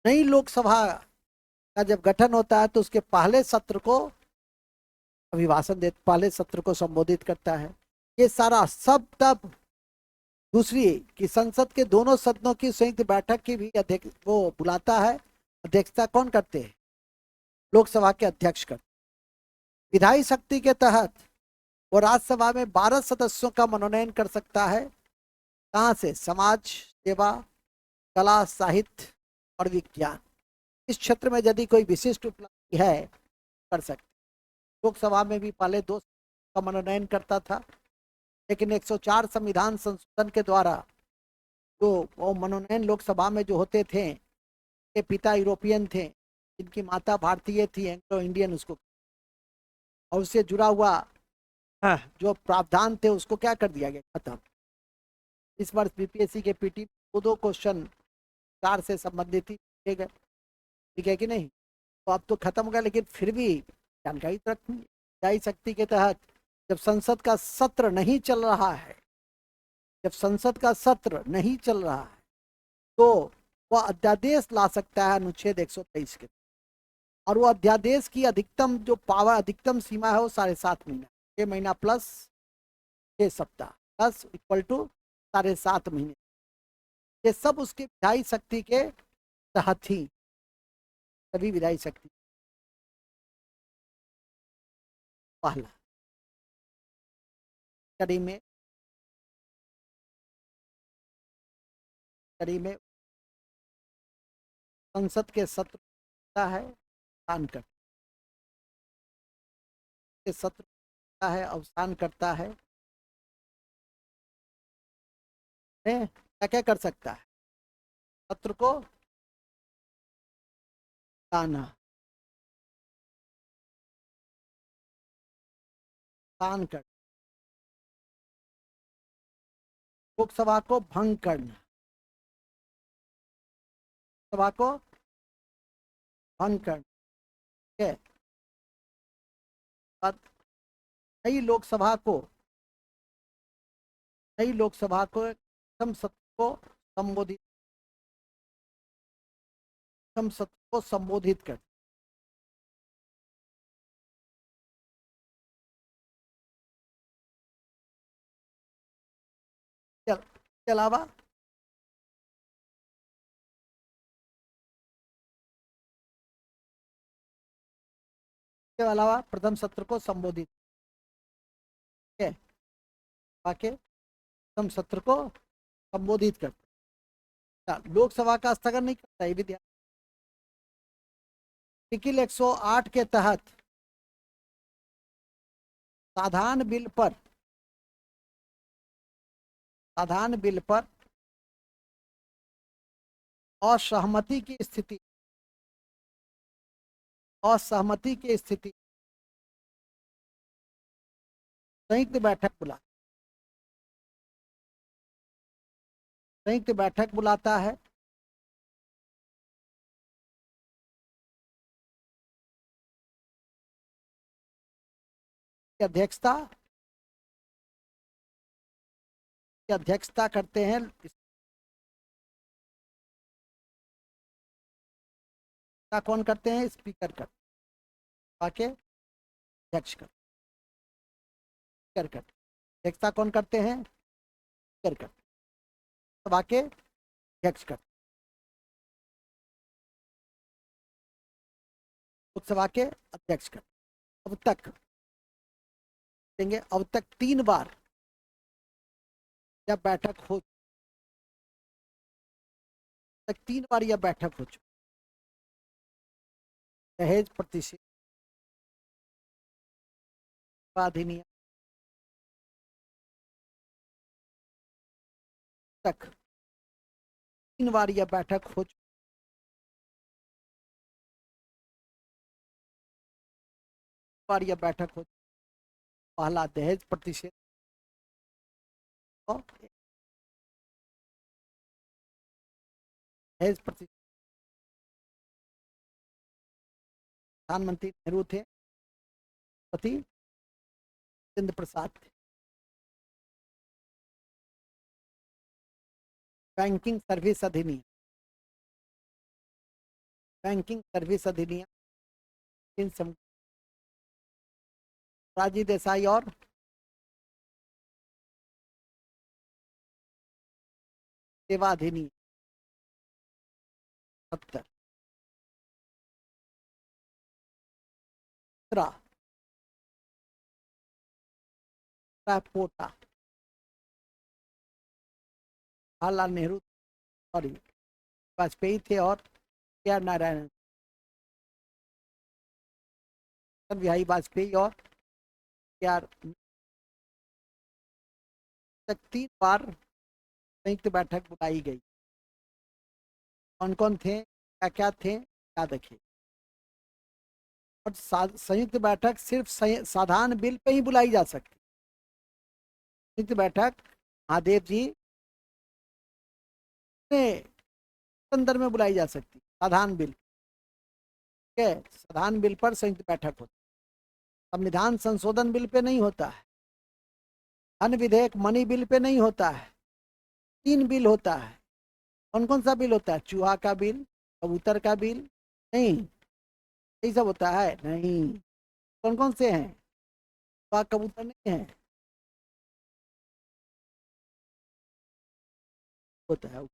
नई लोकसभा का जब गठन होता है तो उसके पहले सत्र को अभिभाषण दे, पहले सत्र को संबोधित करता है। ये सारा सब तब दूसरी कि संसद के दोनों सदनों की संयुक्त बैठक की भी अध्यक्ष वो बुलाता है, अध्यक्षता कौन करते हैं, लोकसभा के अध्यक्ष करते। विधायी शक्ति के तहत वो राज्यसभा में 12 सदस्यों का मनोनयन कर सकता है। कहाँ से, समाज सेवा, कला, साहित्य और विज्ञान, इस क्षेत्र में यदि कोई विशिष्ट उपलब्धि है कर सकते। लोकसभा में भी पहले 2 का मनोनयन करता था, लेकिन 104 संविधान संशोधन के द्वारा जो वो मनोनयन लोकसभा में जो होते थे, के पिता यूरोपियन थे, जिनकी माता भारतीय थी, एंग्लो इंडियन उसको, और उससे जुड़ा हुआ जो प्रावधान थे उसको क्या कर दिया गया, खत्म। इस वर्ष बीपीएससी के पीटी 2 क्वेश्चन कार से संबंधित ही किए गए, ठीक है कि नहीं। तो अब तो खत्म हो गया, लेकिन फिर भी जानकारी तो रखनी है। न्यायी शक्ति के तहत जब संसद का सत्र नहीं चल रहा है, जब संसद का सत्र नहीं चल रहा है तो वह अध्यादेश ला सकता है अनुच्छेद 123 के, और वो अध्यादेश की अधिकतम जो पावर, अधिकतम सीमा है वो 7.5 महीना, 6 महीना प्लस 6 सप्ताह प्लस इक्वल टू 7.5 महीने। ये सब उसकी विधायी शक्ति के तहत ही, सभी विधायी शक्ति। पहला कड़ी में, कड़ी में संसद के सत्र है अवसान करता है, शत्रु है अवसान करता है, क्या क्या कर सकता है, शत्रु को ताना, तान कर, लोकसभा को भंग करना, सभा को भंग करना, ठीक है। बाद नई लोकसभा को, नई लोकसभा को सम सत्र को संबोधित, सम सत्र को संबोधित कर, चल के अलावा के अलावा प्रथम सत्र को संबोधित, ठीक है, बाकी प्रथम सत्र को संबोधित करता, लोकसभा का स्थगन नहीं करता, ये भी ध्यान। आर्टिकल 108 के तहत साधारण बिल पर, साधारण बिल पर असहमति की स्थिति, असहमति की स्थिति संयुक्त बैठक बुला, संयुक्त बैठक बुलाता है, की अध्यक्षता, की अध्यक्षता करते हैं, कौन करते हैं, स्पीकर करते, बाकी अध्यक्ष करते, अध्यक्षता कौन करते हैं, स्पीकर करते, सभा के अध्यक्ष करते, लोकसभा के अध्यक्ष करते। अब तक देंगे, अब तक 3 बार जब बैठक हो, तक 3 बार यह बैठक हो चुकी, दहेज प्रतिषेध अधिनियम तक 3 बार यह बैठक हो चुकी, बार यह बैठक हो, पहला दहेज प्रतिषेध और दहेज प्रतिषेध, प्रधानमंत्री नेहरू थे, पति राजेंद्र प्रसाद थे। बैंकिंग सर्विस अधिनियम, बैंकिंग सर्विस अधिनियम राजी देसाई और सेवा अधिनियम 70, पोटा, जवाहरलाल नेहरू सॉरी वाजपेयी थे और के आर नारायण, बिहारी वाजपेयी और के आर, तक 3 बार संयुक्त बैठक बुलाई गई। कौन कौन थे, क्या क्या थे, याद रखिए। और संयुक्त बैठक सिर्फ साधारण बिल पे ही बुलाई जा सकती, संयुक्त बैठक महादेव जी के अंदर में बुलाई जा सकती, साधारण बिल, ठीक है, साधारण बिल पर संयुक्त बैठक होती, संविधान संशोधन बिल पे नहीं होता है, धन विधेयक मनी बिल पे नहीं होता है, 3 बिल होता है। कौन कौन सा बिल होता है, चूहा का बिल, कबूतर का बिल, नहीं यही सब होता है, नहीं, कौन कौन से हैं, चूहा कबूतर नहीं है, होता है,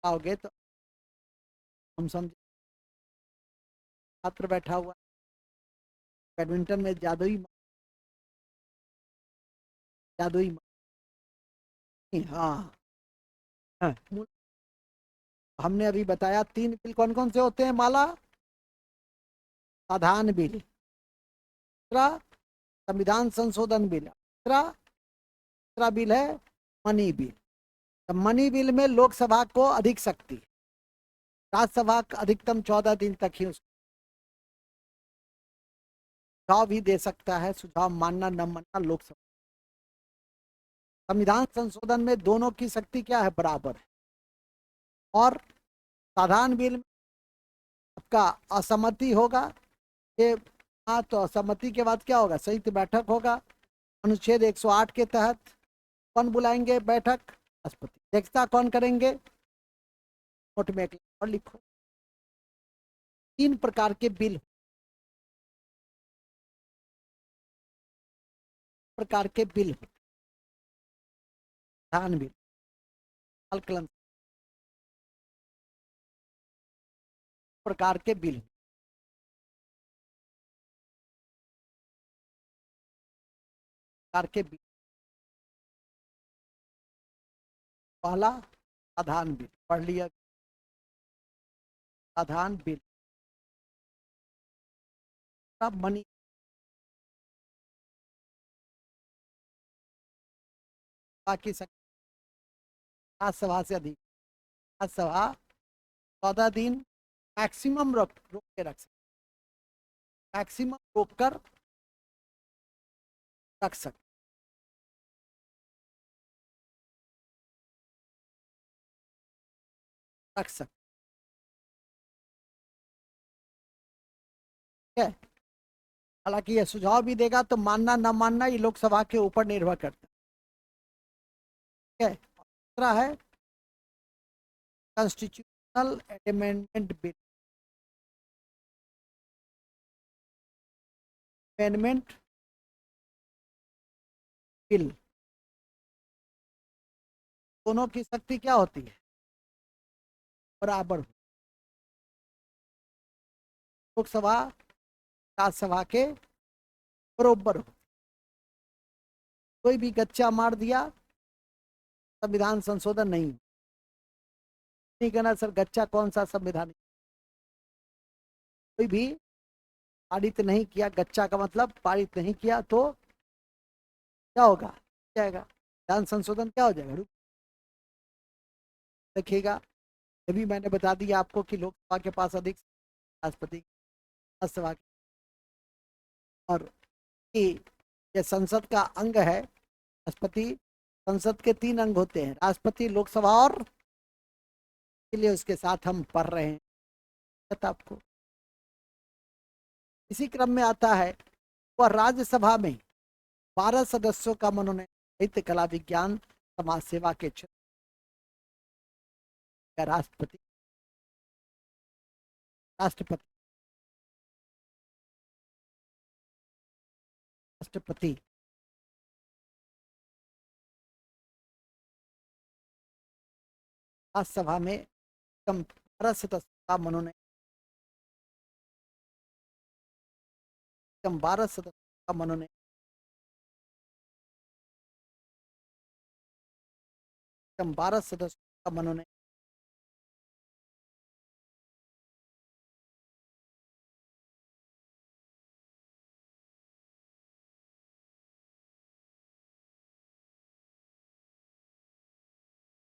आओगे तो हम समझे। छात्र बैठा हुआ बैडमिंटन में जादुई, जादुई, हाँ, हाँ हमने अभी बताया 3 बिल कौन कौन से होते हैं माला? साधारण बिल, दूसरा संविधान संशोधन बिल, तीसरा तीसरा बिल है मनी बिल। तो मनी बिल में लोकसभा को अधिक शक्ति, राज्यसभा अधिकतम 14 दिन तक ही उसको सुझाव भी दे सकता है, सुझाव मानना न मानना लोकसभा। संविधान संशोधन में दोनों की शक्ति क्या है? बराबर है। और साधारण बिल में आपका असहमति होगा, ये हाँ, तो असहमति के बाद क्या होगा? संयुक्त बैठक होगा। अनुच्छेद 108 के तहत कौन बुलाएंगे बैठक? राष्ट्रपति। अध्यक्षता कौन करेंगे? नोट में एक और लिखो। 3 प्रकार के बिल, प्रकार के बिल, धान बिल, कलम, प्रकार के बिल, प्रकार के बिल। पहला साधारण बिल पढ़ लिया, साधारण बिल। अब मनी, बाकी राज्यसभा से अधिक, राज्यसभा 14 दिन मैक्सिमम रोक के रख सकते, मैक्सिमम रोक कर रख सकते, रख सकते है। हालांकि यह सुझाव भी देगा, तो मानना न मानना ये लोकसभा के ऊपर निर्भर करता है। दूसरा है constitutional amendment bill, amendment bill. दोनों की शक्ति क्या होती है? बराबर। लोकसभा राज्यसभा के बरोबर हो। कोई भी गच्चा मार दिया, संविधान संशोधन नहीं कहना सर गच्चा कौन सा संविधान, कोई भी पारित नहीं किया, गच्चा का मतलब पारित नहीं किया, तो क्या होगा? जाएगा संविधान संशोधन, क्या हो जाएगा? देखिएगा, ये भी मैंने बता दिया आपको कि लोकसभा के पास अधिक, राष्ट्रपति राज्यसभा की, और कि ये संसद का अंग है राष्ट्रपति। संसद के 3 अंग होते हैं, राष्ट्रपति, लोकसभा और, के लिए उसके साथ हम पढ़ रहे हैं आपको। इसी क्रम में आता है वह राज्यसभा में 12 सदस्यों का मनोनयन साहित्य, कला, विज्ञान, समाज सेवा के क्षेत्र का राष्ट्रपति, राष्ट्रपति, राष्ट्रपति राज्यसभा में कम 12 सदस्यों का मनोनयन, कम 12 सदस्यों का मनोनयन, कम 12 सदस्यों का मनोनयन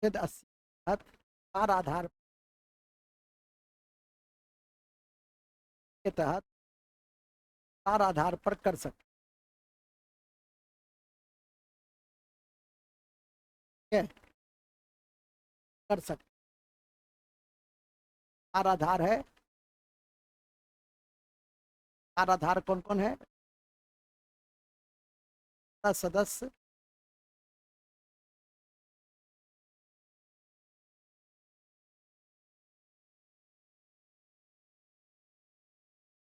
के 80 चार आधार के तहत, चार आधार पर कर सकते हैं, कर सकते। चार आधार है, चार आधार कौन कौन है? सदस्य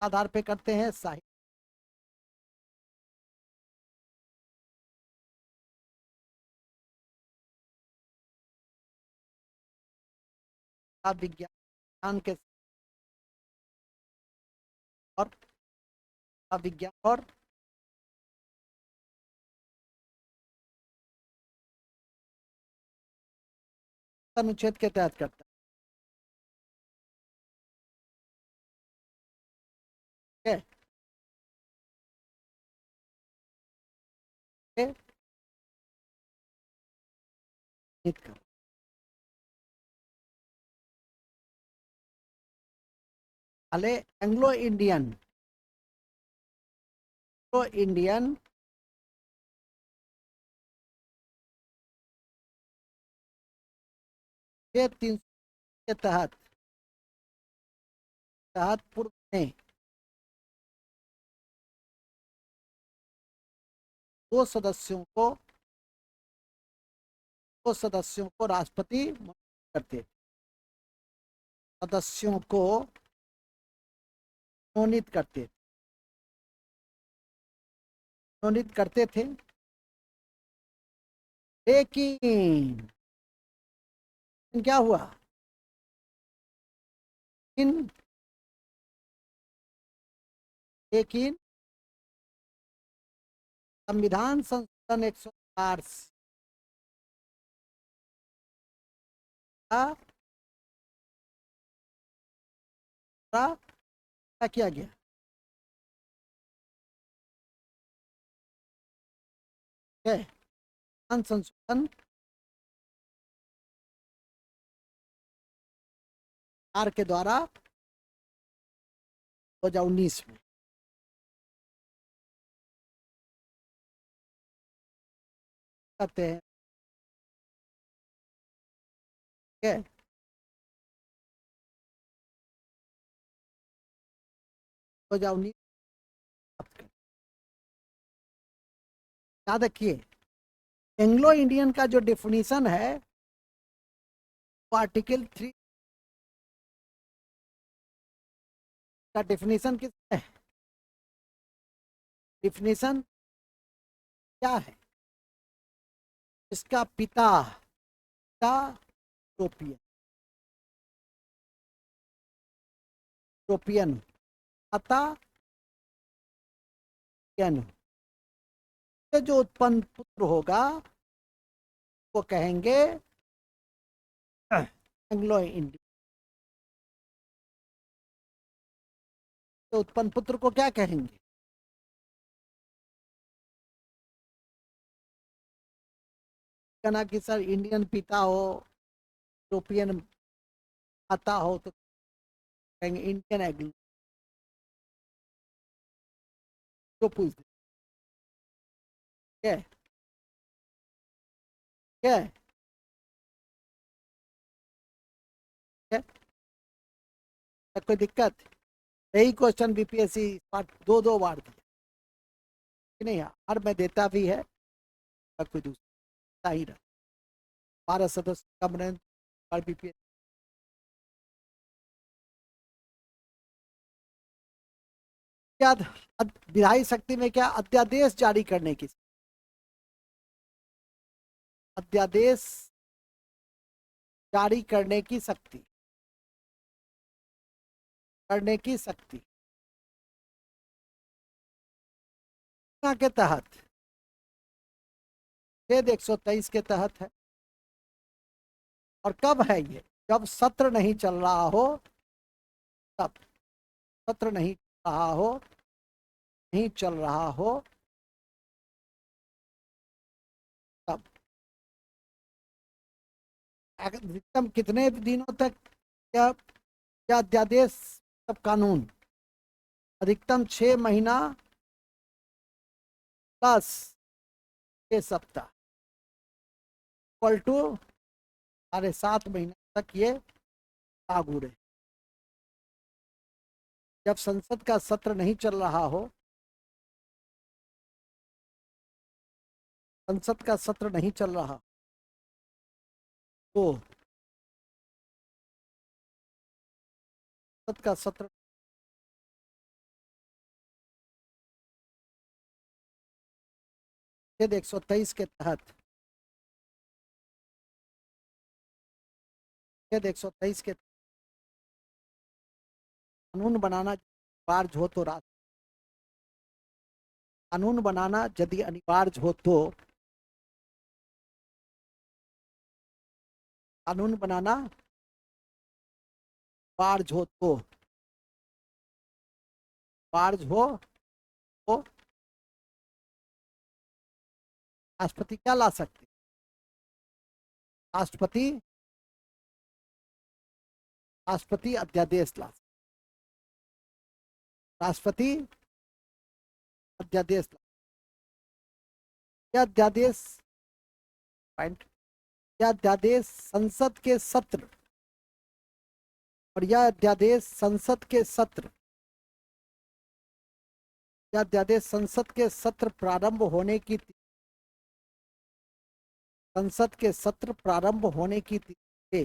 आधार पे करते हैं, साहित्य, विज्ञान के, और विज्ञान और अनुच्छेद के तहत करता है। चिन्हित करो। पहले एंग्लो इंडियन, एंग्लो इंडियन के 300 के तहत पूर्व में दो सदस्यों को राष्ट्रपति करते, सदस्यों को मनोनीत करते थे। लेकिन क्या हुआ, लेकिन संविधान संशोधन 104 का क्या किया गया, संशोधन के द्वारा 2019 में करते हैं। ठीक है, तो 2019 याद रखिए। एंग्लो इंडियन का जो डिफिनीशन है वो आर्टिकल 3 का डिफिनीशन किस है, डिफिनीशन क्या है, इसका पिता यूरोपियन, माता जो उत्पन्न पुत्र होगा वो कहेंगे एंग्लो इंडियन। तो उत्पन्न पुत्र को क्या कहेंगे, कहना कि सर इंडियन पिता हो, यूरोपियन माता हो, तो कहेंगे इंडियन एंग्लो। जो पूछते क्या क्या क्या, कोई दिक्कत, यही क्वेश्चन बीपीएससी दो बार दिया कि नहीं, हर में देता भी है और कोई दूसरा ही रहा। 12 सदस्य का बने बीपीएससी क्या, विधायी शक्ति में क्या अध्यादेश जारी करने की, अध्यादेश जारी करने की शक्ति, के तहत छेद 123 के तहत है। और कब है ये, जब सत्र नहीं चल रहा हो, तब सत्र नहीं चल रहा हो तब अधिकतम कितने दिनों तक क्या क्या अध्यादेश, तब कानून अधिकतम 6 महीना प्लस 6 सप्ताह इक्वल टू 7.5 महीने तक ये लागू रहे। जब संसद का सत्र नहीं चल रहा हो, संसद का सत्र नहीं चल रहा तो संसद का सत्र छेद 123 के तहत, छेद 123 के कानून बनाना अनिवार्य हो तो कानून बनाना यदि अनिवार्य हो तो कानून बनाना अनिवार्य हो तो बार्ज हो तो राष्ट्रपति क्या ला सकते? राष्ट्रपति राष्ट्रपति अध्यादेश ला सकते। राष्ट्रपति अध्यादेश यह अध्यादेश पॉइंट यह अध्यादेश संसद के सत्र और यह अध्यादेश संसद के सत्र यह अध्यादेश संसद के सत्र प्रारंभ होने की संसद के सत्र प्रारंभ होने की तिथि से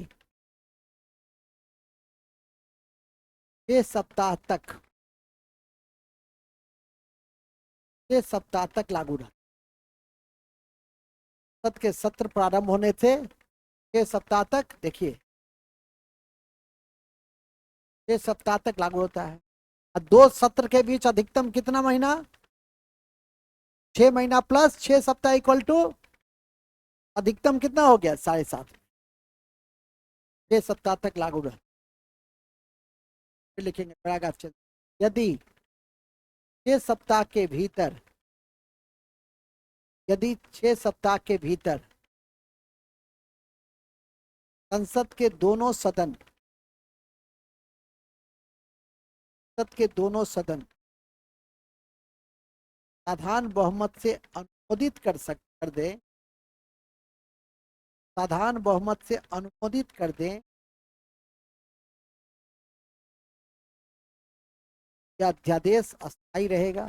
6 सप्ताह तक 6 सप्ताह तक लागू रहा। संसद के सत्र प्रारंभ होने से 6 सप्ताह तक, देखिए 6 सप्ताह तक लागू होता है। और 2 सत्र के बीच अधिकतम कितना महीना? 6 महीना प्लस 6 सप्ताह इक्वल टू अधिकतम कितना हो गया? 7.5। 6 सप्ताह तक लागू रहा। लिखेंगे पैराग्राफ। यदि 6 सप्ताह के भीतर यदि 6 सप्ताह के भीतर संसद के दोनों सदन साधारण बहुमत से अनुमोदित कर दे साधारण बहुमत से अनुमोदित कर दें, यह अध्यादेश अस्थायी रहेगा।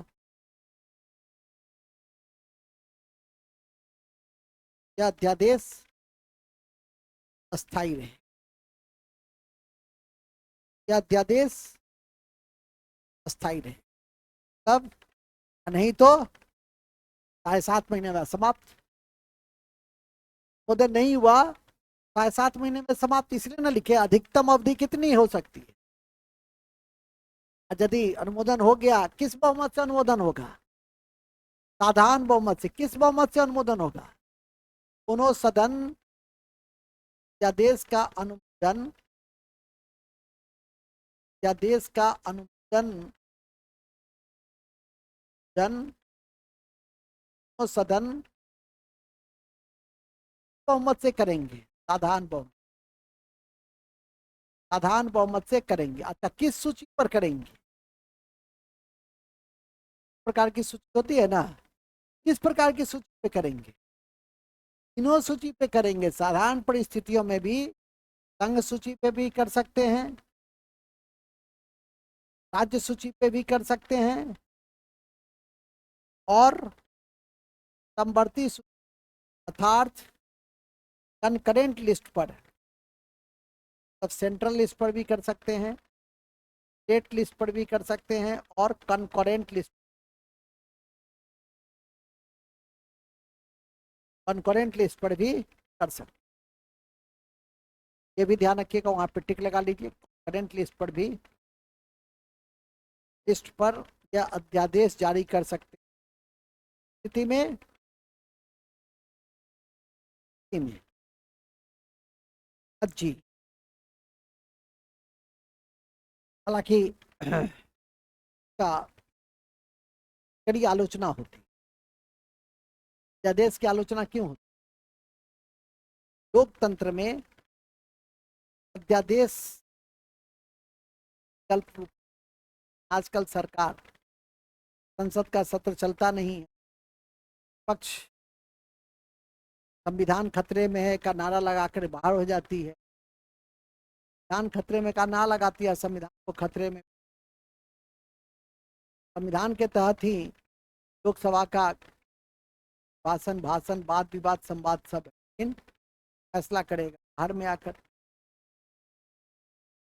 यह अध्यादेश अस्थायी रहे। यह अध्यादेश अस्थायी रहे। तब नहीं तो 7.5 महीने में समाप्त। उधर नहीं हुआ 7.5 महीने में समाप्त, इसलिए ना लिखे अधिकतम अवधि कितनी हो सकती है। यदि अनुमोदन हो गया, किस बहुमत से अनुमोदन होगा? साधारण बहुमत से। किस बहुमत से अनुमोदन होगा? दोनों सदन या देश का अनुमोदन सदन बहुमत से करेंगे। साधारण बहुमत से करेंगे। अच्छा, किस सूची पर करेंगे? प्रकार की सूची होती है ना, किस प्रकार की सूची पे करेंगे? तीनों सूची पे करेंगे। साधारण परिस्थितियों में भी संघ सूची पे भी कर सकते हैं, राज्य सूची पे भी कर सकते हैं, और समवर्ती अर्थात कंकरेंट लिस्ट पर, तब सेंट्रल लिस्ट पर भी कर सकते हैं, स्टेट लिस्ट पर भी कर सकते हैं, और कंकरेंट लिस्ट पर भी कर सकते हैं। ये भी ध्यान रखिएगा, वहां पे टिक लगा लीजिए। कंकरेंट लिस्ट पर भी या अध्यादेश जारी कर सकते स्थिति में जी। हालांकि का कड़ी आलोचना होती। अध्यादेश की आलोचना क्यों होती? लोकतंत्र में अध्यादेश आजकल सरकार, संसद का सत्र चलता नहीं है, पक्ष संविधान खतरे में है का नारा लगाकर बाहर हो जाती है। संविधान खतरे में का नारा लगाती है, संविधान को खतरे में। संविधान के तहत ही लोकसभा का भाषण वाद विवाद संवाद सब फैसला करेगा बाहर में आकर।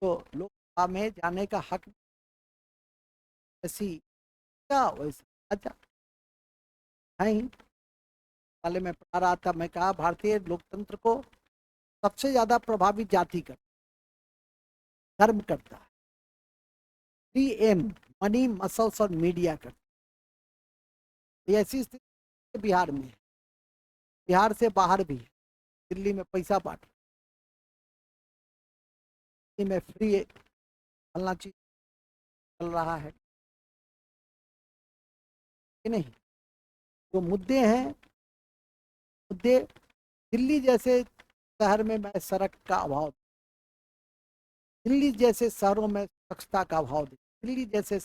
तो लोकसभा में जाने का हक ऐसी क्या वैसा अच्छा नहीं। पहले मैं पढ़ा रहा था, मैं कहा भारतीय लोकतंत्र को सबसे ज्यादा प्रभावित जाति कर धर्म करता है। 3M मनी मसल्स और मीडिया करता है। ऐसी स्थिति बिहार में, बिहार से बाहर भी, दिल्ली में पैसा बांट, में फ्री फलना चीज चल रहा है। कि नहीं? जो मुद्दे हैं, मुद्दे दिल्ली जैसे शहर में मैं सड़क का अभाव, दिल्ली जैसे शहरों में स्वच्छता का अभाव, दिल्ली जैसे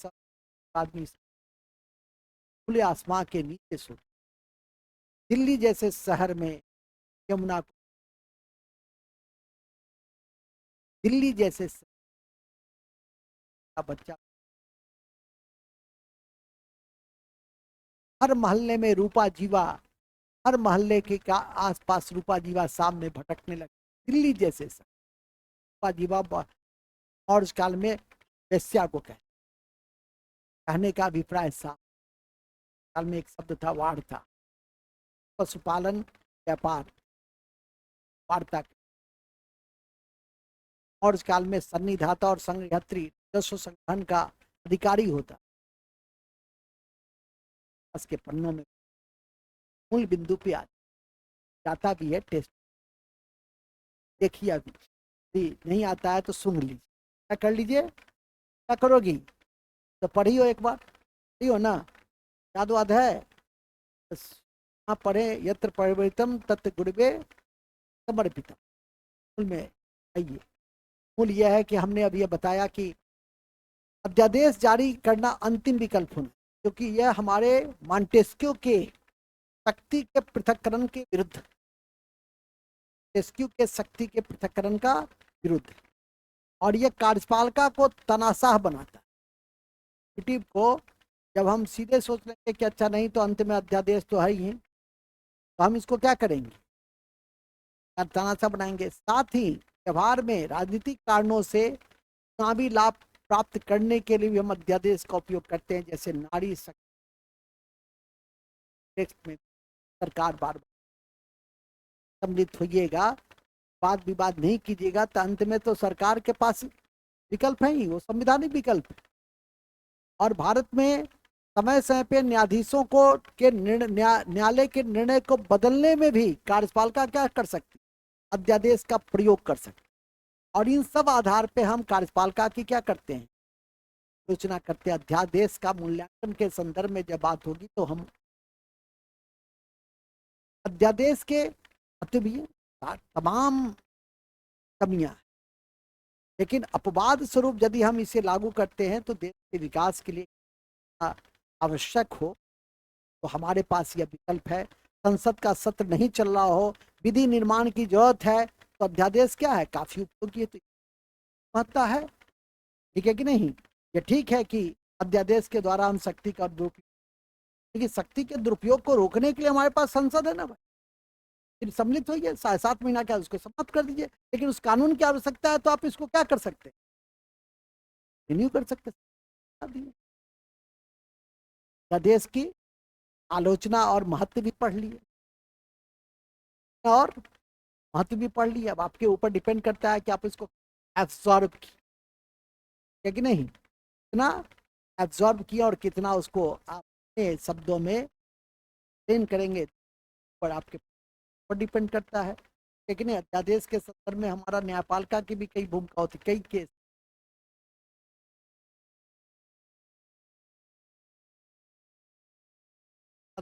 आदमी खुले आसमां के नीचे सो, दिल्ली जैसे शहर में यमुना, दिल्ली जैसे का बच्चा, हर मोहल्ले में रूपा जीवा, हर मोहल्ले के का आसपास रूपा जीवा सामने भटकने लगे, दिल्ली जैसे रूपा जीवा और उस काल में वेश्या को कहने का अभिप्राय साफ, काल में एक शब्द था वाड़ था, पशुपालन व्यापार वार्ता, और उस काल में सन्निधाता और संघयात्री राजस्व संगठन का अधिकारी होता, उसके पन्नों में मूल बिंदु पे आ जाता भी है टेस्ट, देखिए अभी नहीं आता है तो सुन लीजिए, क्या कर लीजिए, क्या करोगी, तो पढ़ी हो एक बार, पढ़ी हो ना, याद वाद है, हाँ पढ़े, यत्र परिवर्तम तत् गुरुवे समर्पितम, मूल में आइए, मूल यह है कि हमने अभी यह बताया कि अध्यादेश जारी करना अंतिम विकल्प होना, क्योंकि यह हमारे मॉन्टेस्क्यू के शक्ति के पृथक्करण के विरुद्ध, रेस्क्यू के शक्ति के पृथक्करण का विरुद्ध, और यह कार्यपालिका को तनाशाह बनाता है को, जब हम सीधे सोच लेंगे कि अच्छा नहीं तो अंत में अध्यादेश तो है ही, तो हम इसको क्या करेंगे, तनाशाह बनाएंगे। साथ ही व्यवहार में राजनीतिक कारणों से चुनावी लाभ प्राप्त करने के लिए भी हम अध्यादेश का उपयोग करते हैं, जैसे नारी शक्ति में सरकार बार बार सम्मिलित होइएगा, वाद विवाद नहीं कीजिएगा, तो अंत में तो सरकार के पास विकल्प है ही, वो संविधानिक विकल्प है। और भारत में समय समय पे न्यायाधीशों को के न्यायालय के निर्णय को बदलने में भी कार्यपालिका क्या कर सकती, अध्यादेश का प्रयोग कर सकती, और इन सब आधार पे हम कार्यपालिका की क्या करते हैं, सूचना करते हैं। अध्यादेश का मूल्यांकन के संदर्भ में जब बात होगी तो हम अध्यादेश के भी तमाम कमियां, लेकिन अपवाद स्वरूप यदि हम इसे लागू करते हैं तो देश के विकास के लिए आवश्यक हो तो हमारे पास यह विकल्प है। संसद का सत्र नहीं चल रहा हो, विधि निर्माण की जरूरत है, तो अध्यादेश क्या है, काफी उपयोगी है, तो महत्ता है, ठीक है कि नहीं। ये ठीक है कि अध्यादेश के द्वारा हम शक्ति का दुरुपयोग, लेकिन शक्ति के दुरुपयोग को रोकने के लिए हमारे पास संसद है ना भाई, फिर सम्मिलित होइए, 7.5 महीना क्या उसको समाप्त कर दीजिए, लेकिन उस कानून की आवश्यकता है तो आप इसको क्या कर सकते, रिन्यू कर सकते, अध्यादेश की आलोचना और महत्व भी पढ़ लिए, और महत्व भी पढ़ लिया, अब आपके ऊपर डिपेंड करता है कि आप इसको एब्सॉर्ब किया कि नहीं, कितना एब्सॉर्ब किया और कितना उसको आप अपने शब्दों में एक्सप्लेन करेंगे, पर आपके ऊपर डिपेंड करता है। लेकिन अध्यादेश के संदर्भ में हमारा न्यायपालिका की भी कई भूमिका होती, कई केस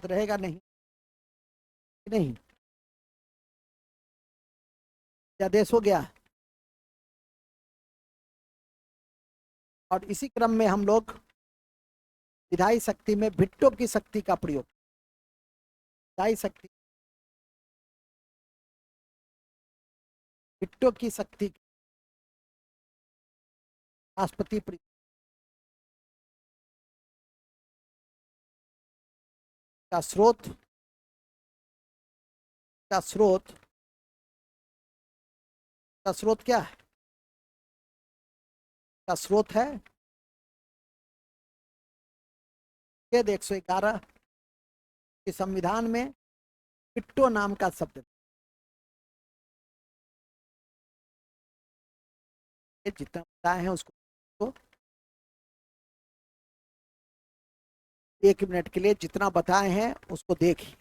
रहेगा नहीं, नहीं अध्यादेश हो गया, और इसी क्रम में हम लोग विधायी शक्ति में भिट्टो की शक्ति का प्रयोग, विधायी शक्ति भिट्टो की शक्ति, राष्ट्रपति का स्रोत, का स्रोत, का स्रोत क्या है, का स्रोत है 111 के संविधान में भिट्टो नाम का शब्द, जितना बताए हैं उसको तो 1 मिनट के लिए जितना बताए हैं उसको देखिए।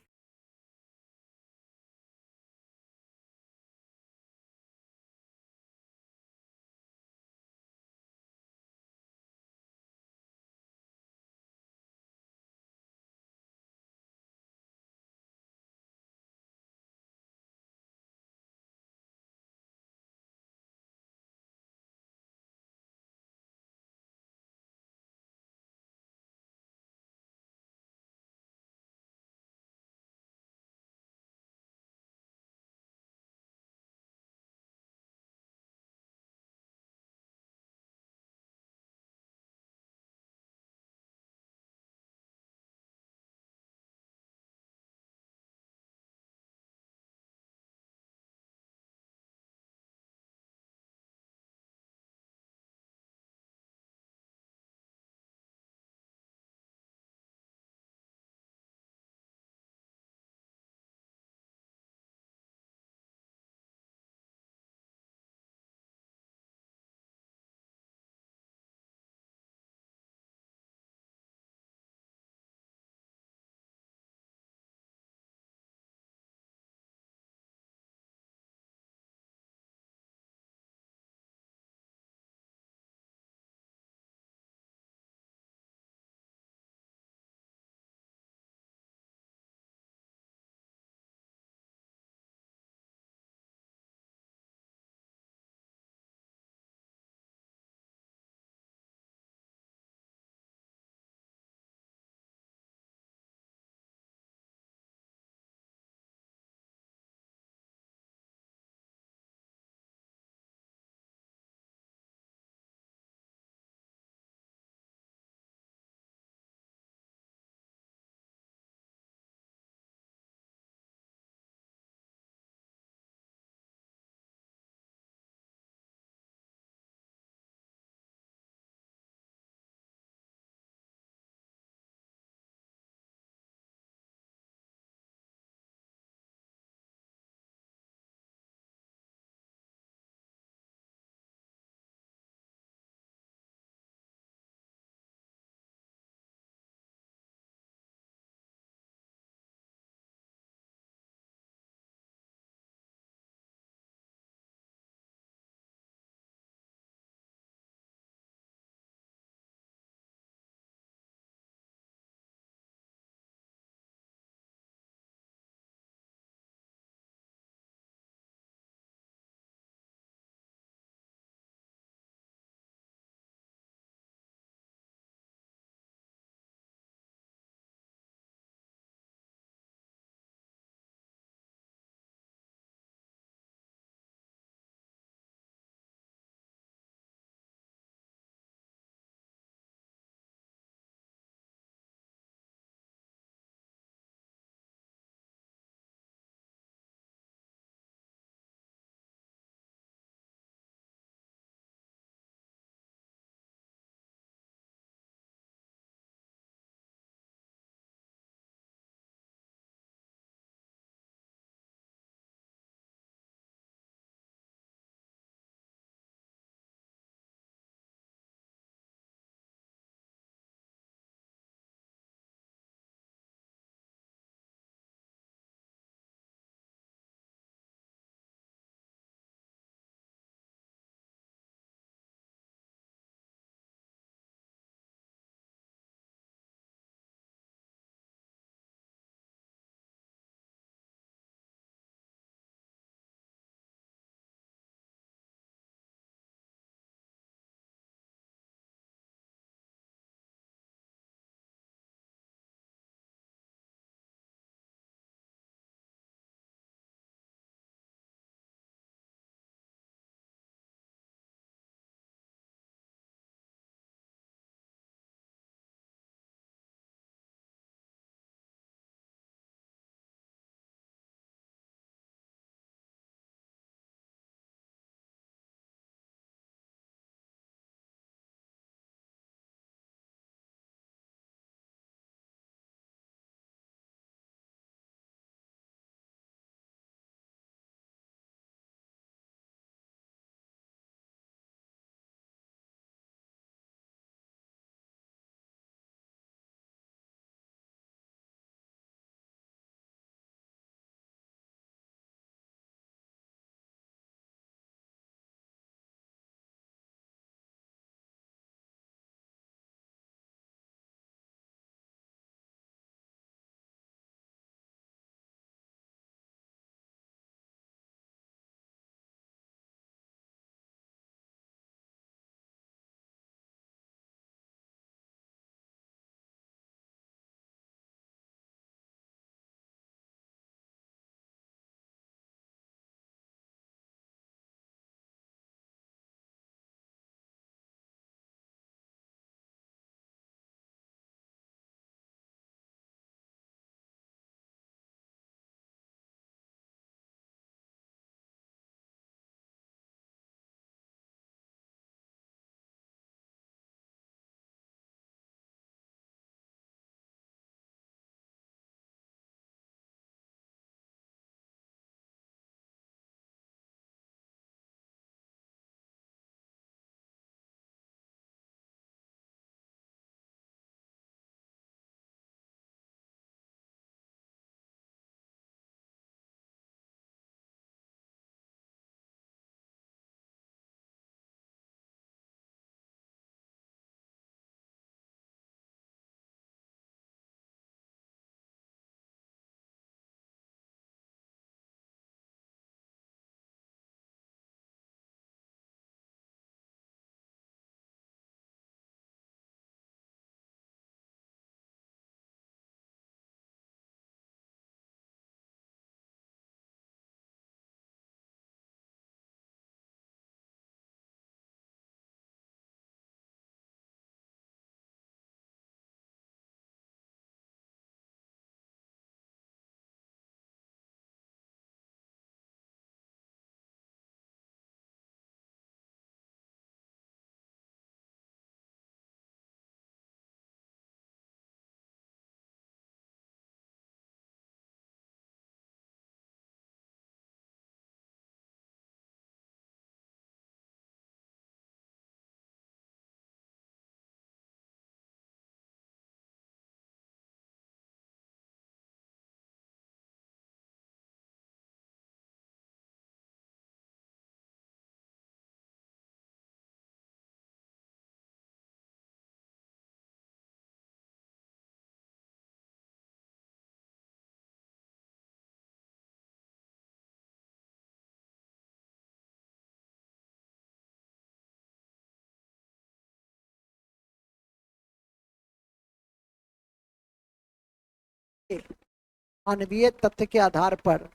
मानवीय तथ्य के आधार पर,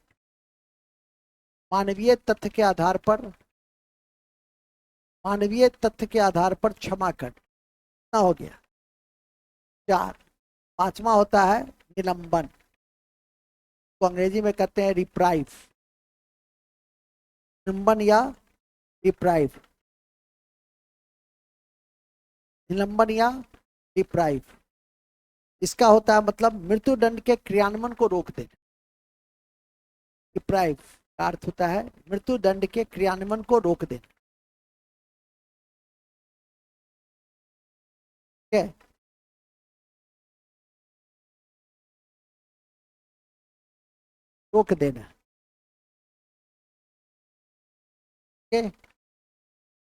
मानवीय तथ्य के आधार पर, मानवीय तथ्य के आधार पर क्षमा कर, कितना हो गया? 4। 5वां होता है निलंबन, तो अंग्रेजी में कहते हैं रिप्राइव, निलंबन या रिप्राइव, निलंबन या रिप्राइव। इसका होता है मतलब मृत्यु दंड के क्रियान्वयन को रोक देना। डिप्राइव का अर्थ होता है मृत्यु दंड के क्रियान्वयन को रोक देना। ठीक है, रोक देना। ठीक है,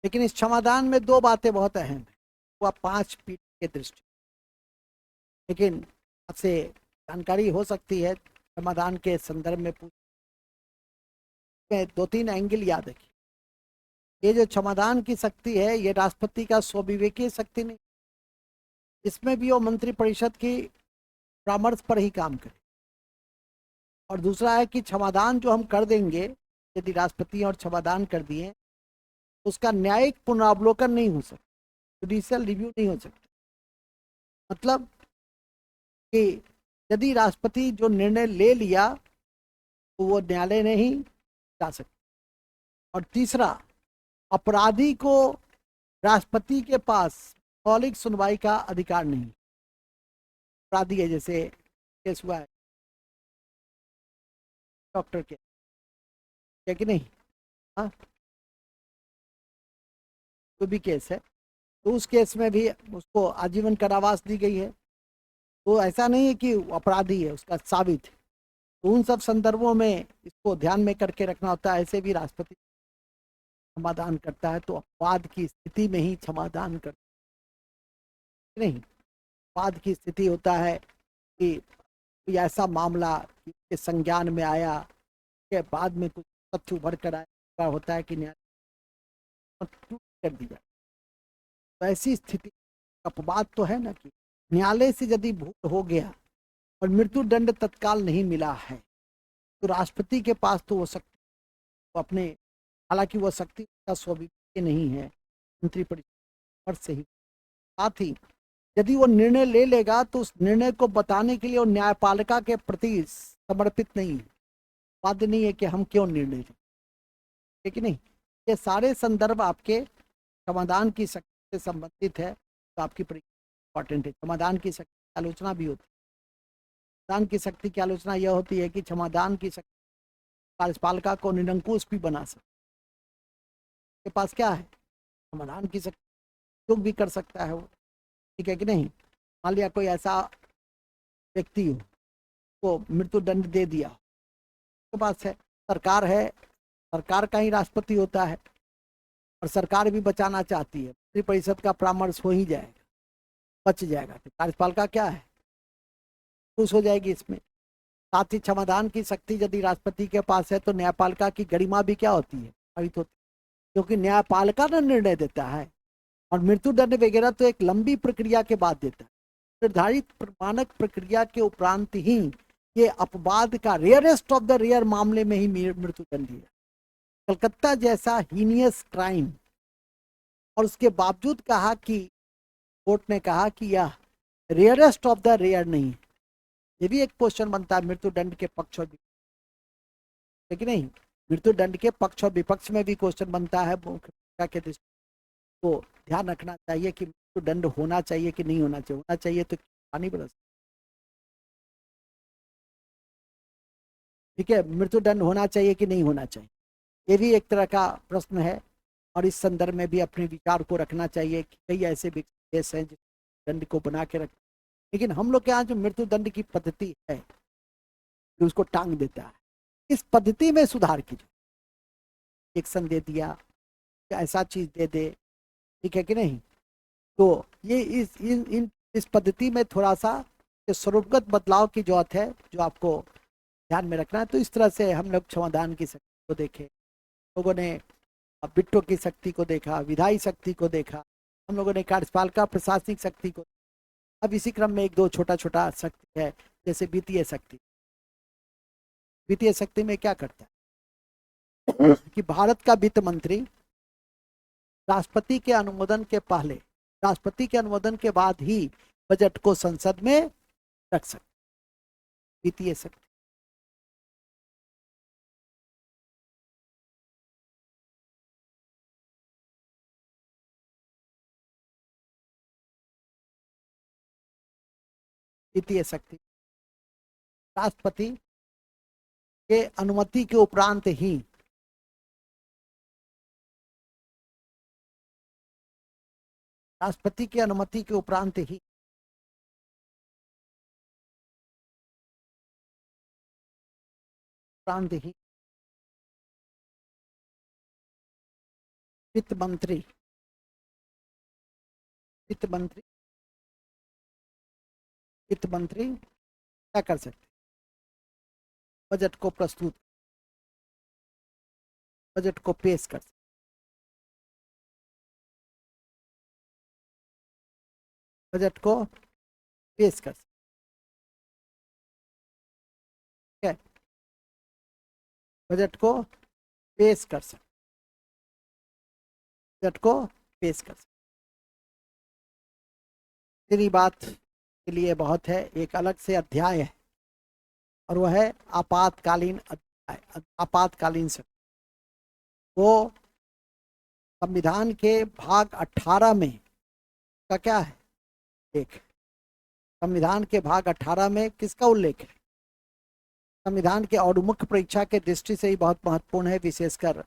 लेकिन इस क्षमादान में 2 बातें बहुत अहम है, वह 5 पीठ के दृष्टि, लेकिन आपसे जानकारी हो सकती है क्षमादान के संदर्भ में 2-3 एंगल याद रखिए। ये जो क्षमादान की शक्ति है ये राष्ट्रपति का स्वविवेकीय शक्ति नहीं, इसमें भी वो मंत्री परिषद की परामर्श पर ही काम करे। और दूसरा है कि क्षमादान जो हम कर देंगे, यदि राष्ट्रपति और क्षमादान कर दिए, उसका न्यायिक पुनरावलोकन नहीं हो सकता, जुडिशियल रिव्यू नहीं हो सकता। मतलब कि यदि राष्ट्रपति जो निर्णय ले लिया तो वो न्यायालय नहीं जा सकता। और तीसरा, अपराधी को राष्ट्रपति के पास मौलिक सुनवाई का अधिकार नहीं। अपराधी है, जैसे केस हुआ है डॉक्टर के, है कि नहीं? हाँ, जो भी केस है, तो उस केस में भी उसको आजीवन कारावास दी गई है, तो ऐसा नहीं है कि अपराधी है, उसका साबित है। तो उन सब संदर्भों में इसको ध्यान में करके रखना होता है। ऐसे भी राष्ट्रपति क्षमादान करता है तो अपवाद की स्थिति में ही क्षमादान करता नहीं। अपवाद की स्थिति होता है कि कोई ऐसा मामला के संज्ञान में आया के बाद में कुछ तथ्य उभर कर आया, होता है कि न्याय कर दिया, तो ऐसी स्थिति अपवाद तो है ना कि न्यायालय से यदि भूल हो गया और मृत्यु दंड तत्काल नहीं मिला है तो राष्ट्रपति के पास तो वो शक्ति तो अपने, हालांकि वो शक्ति का स्वविवेक नहीं है, मंत्री परिषद से ही। साथ ही यदि वो निर्णय ले लेगा तो उस निर्णय को बताने के लिए वो न्यायपालिका के प्रति समर्पित नहीं है, बाध्य नहीं है कि हम क्यों निर्णय लें, ठीक है नहीं? ये सारे संदर्भ आपके समाधान की शक्ति से संबंधित है, तो आपकी इंपॉर्टेंट है। समाधान की शक्ति की आलोचना भी होती है। समाधान की शक्ति की आलोचना यह होती है कि समाधान की शक्ति कार्यपालिका को निरंकुश भी बना सकते, के पास क्या है समाधान की शक्ति, जो भी कर सकता है वो, ठीक है कि नहीं? मान लिया कोई ऐसा व्यक्ति हो को मृत्यु दंड दे दिया, के पास है, सरकार है, सरकार का ही राष्ट्रपति होता है और सरकार भी बचाना चाहती है, मंत्री परिषद का परामर्श हो ही जाएगा, बच जाएगा, तो कार्यपालिका क्या है, खुश हो जाएगी इसमें। साथ ही क्षमादान की शक्ति यदि राष्ट्रपति के पास है तो न्यायपालिका की गरिमा भी क्या होती है, प्रभावित होती है, क्योंकि न्यायपालिका ना निर्णय देता है और मृत्यु दंड वगैरह तो एक लंबी प्रक्रिया के बाद देता है। निर्धारित मानक प्रक्रिया के उपरांत ही ये अपवाद का रेयरेस्ट ऑफ द रेयर मामले में ही मृत्यु दंड दिया। कलकत्ता जैसा हीनियस क्राइम, और उसके बावजूद कहा कि कोर्ट ने कहा कि यह रेयरेस्ट ऑफ द रेयर नहीं। ये भी एक क्वेश्चन बनता है मृत्यु दंड के पक्ष और विपक्ष, लेकिन नहीं, मृत्यु दंड के पक्ष और विपक्ष में भी क्वेश्चन बनता है के दृष्टि को ध्यान रखना चाहिए कि मृत्यु दंड होना चाहिए कि नहीं होना चाहिए, होना चाहिए तो पानी बरस, ठीक है, मृत्यु दंड होना चाहिए कि नहीं होना चाहिए, ये भी एक तरह का प्रश्न है। और इस संदर्भ में भी अपने विचार को रखना चाहिए कि कई ऐसे देश हैं जिस दंड को बना के रख, लेकिन हम लोग के यहाँ जो मृत्यु दंड की पद्धति है जो उसको टांग देता है, इस पद्धति में सुधार कीजिए। एक्शन दे दिया, ऐसा चीज दे दे, ठीक है कि नहीं? तो ये इस पद्धति में थोड़ा सा स्वरूपगत बदलाव की जरूरत है जो आपको ध्यान में रखना है। तो इस तरह से हम लोग क्षमादान की शक्ति को देखे, लोगों ने बिट्टो की शक्ति को देखा, विधायी शक्ति को देखा, हम लोगों ने कार्यपालिका प्रशासनिक शक्ति को, अब इसी क्रम में एक दो छोटा छोटा शक्ति है, जैसे वित्तीय शक्ति। वित्तीय शक्ति में क्या करता है कि भारत का वित्त मंत्री राष्ट्रपति के अनुमोदन के पहले, राष्ट्रपति के अनुमोदन के बाद ही बजट को संसद में रख सकते। वित्तीय शक्ति। वित्तीय शक्ति राष्ट्रपति के अनुमति के उपरांत ही, राष्ट्रपति की अनुमति के उपरांत ही वित्त मंत्री वित्त मंत्री वित्त मंत्री क्या कर सकते? बजट को प्रस्तुत, बजट को पेश कर सकते। बजट को पेश कर सकते है, बजट को पेश कर सकते, बजट को पेश कर सकते। तेरी बात के लिए बहुत है, एक अलग से अध्याय है, और वह है आपातकालीन अध्याय, आपातकालीन शक्ति। वो संविधान के भाग 18 में का क्या है? एक संविधान के भाग 18 में किसका उल्लेख है? संविधान के, और मुख्य परीक्षा के दृष्टि से ही बहुत महत्वपूर्ण है, विशेषकर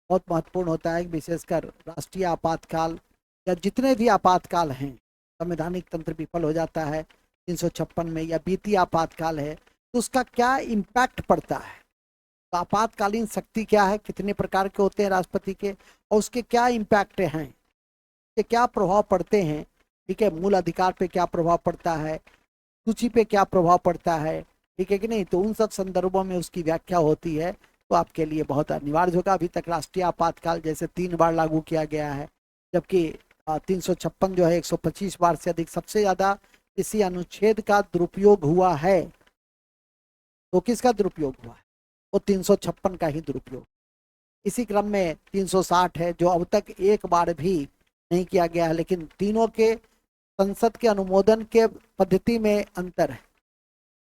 बहुत महत्वपूर्ण होता है, विशेषकर राष्ट्रीय आपातकाल या जितने भी आपातकाल हैं, संवैधानिक तंत्र विफल हो जाता है 356 में, या वित्तीय आपातकाल है, तो उसका क्या इम्पैक्ट पड़ता है? तो आपातकालीन शक्ति क्या है, कितने प्रकार के होते हैं राष्ट्रपति के, और उसके क्या इम्पैक्ट हैं, के क्या प्रभाव पड़ते हैं? ठीक है, मूल अधिकार पे क्या प्रभाव पड़ता है, सूची पे क्या प्रभाव पड़ता है, ठीक है कि नहीं? तो उन सब संदर्भों में उसकी व्याख्या होती है, तो आपके लिए बहुत अनिवार्य होगा। अभी तक राष्ट्रीय आपातकाल जैसे 3 बार लागू किया गया है, जबकि 356 जो है 125 बार से अधिक। सबसे ज्यादा किसी अनुच्छेद का दुरुपयोग हुआ है, तो किसका दुरुपयोग हुआ है? वो 356 का ही दुरुपयोग। इसी क्रम में 360 है, जो अब तक एक बार भी नहीं किया गया है, लेकिन तीनों के संसद के अनुमोदन के पद्धति में अंतर है।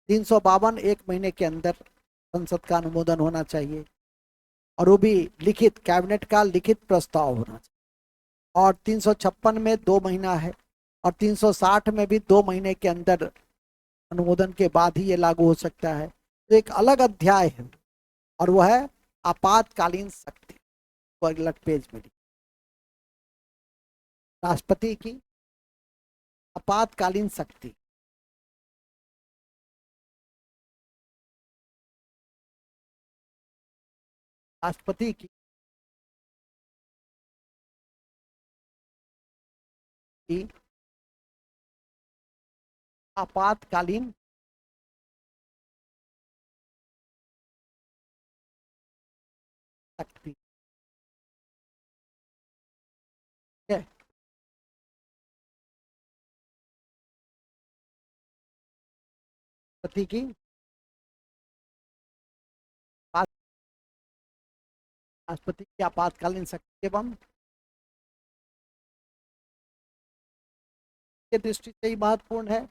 352 एक महीने के अंदर संसद का अनुमोदन होना चाहिए, और वो भी लिखित, कैबिनेट का लिखित प्रस्ताव होना चाहिए। और 356 में 2 महीना है, और 360 में भी 2 महीने के अंदर अनुमोदन के बाद ही ये लागू हो सकता है। तो एक अलग अध्याय है, और वह है आपातकालीन शक्ति। वो अलग पेज में राष्ट्रपति की आपातकालीन शक्ति। राष्ट्रपति की आपातकालीन शक्ति है। राष्ट्रपति की राष्ट्रपति की आपातकालीन शक्ति एवं के दृष्टि से ही महत्वपूर्ण है,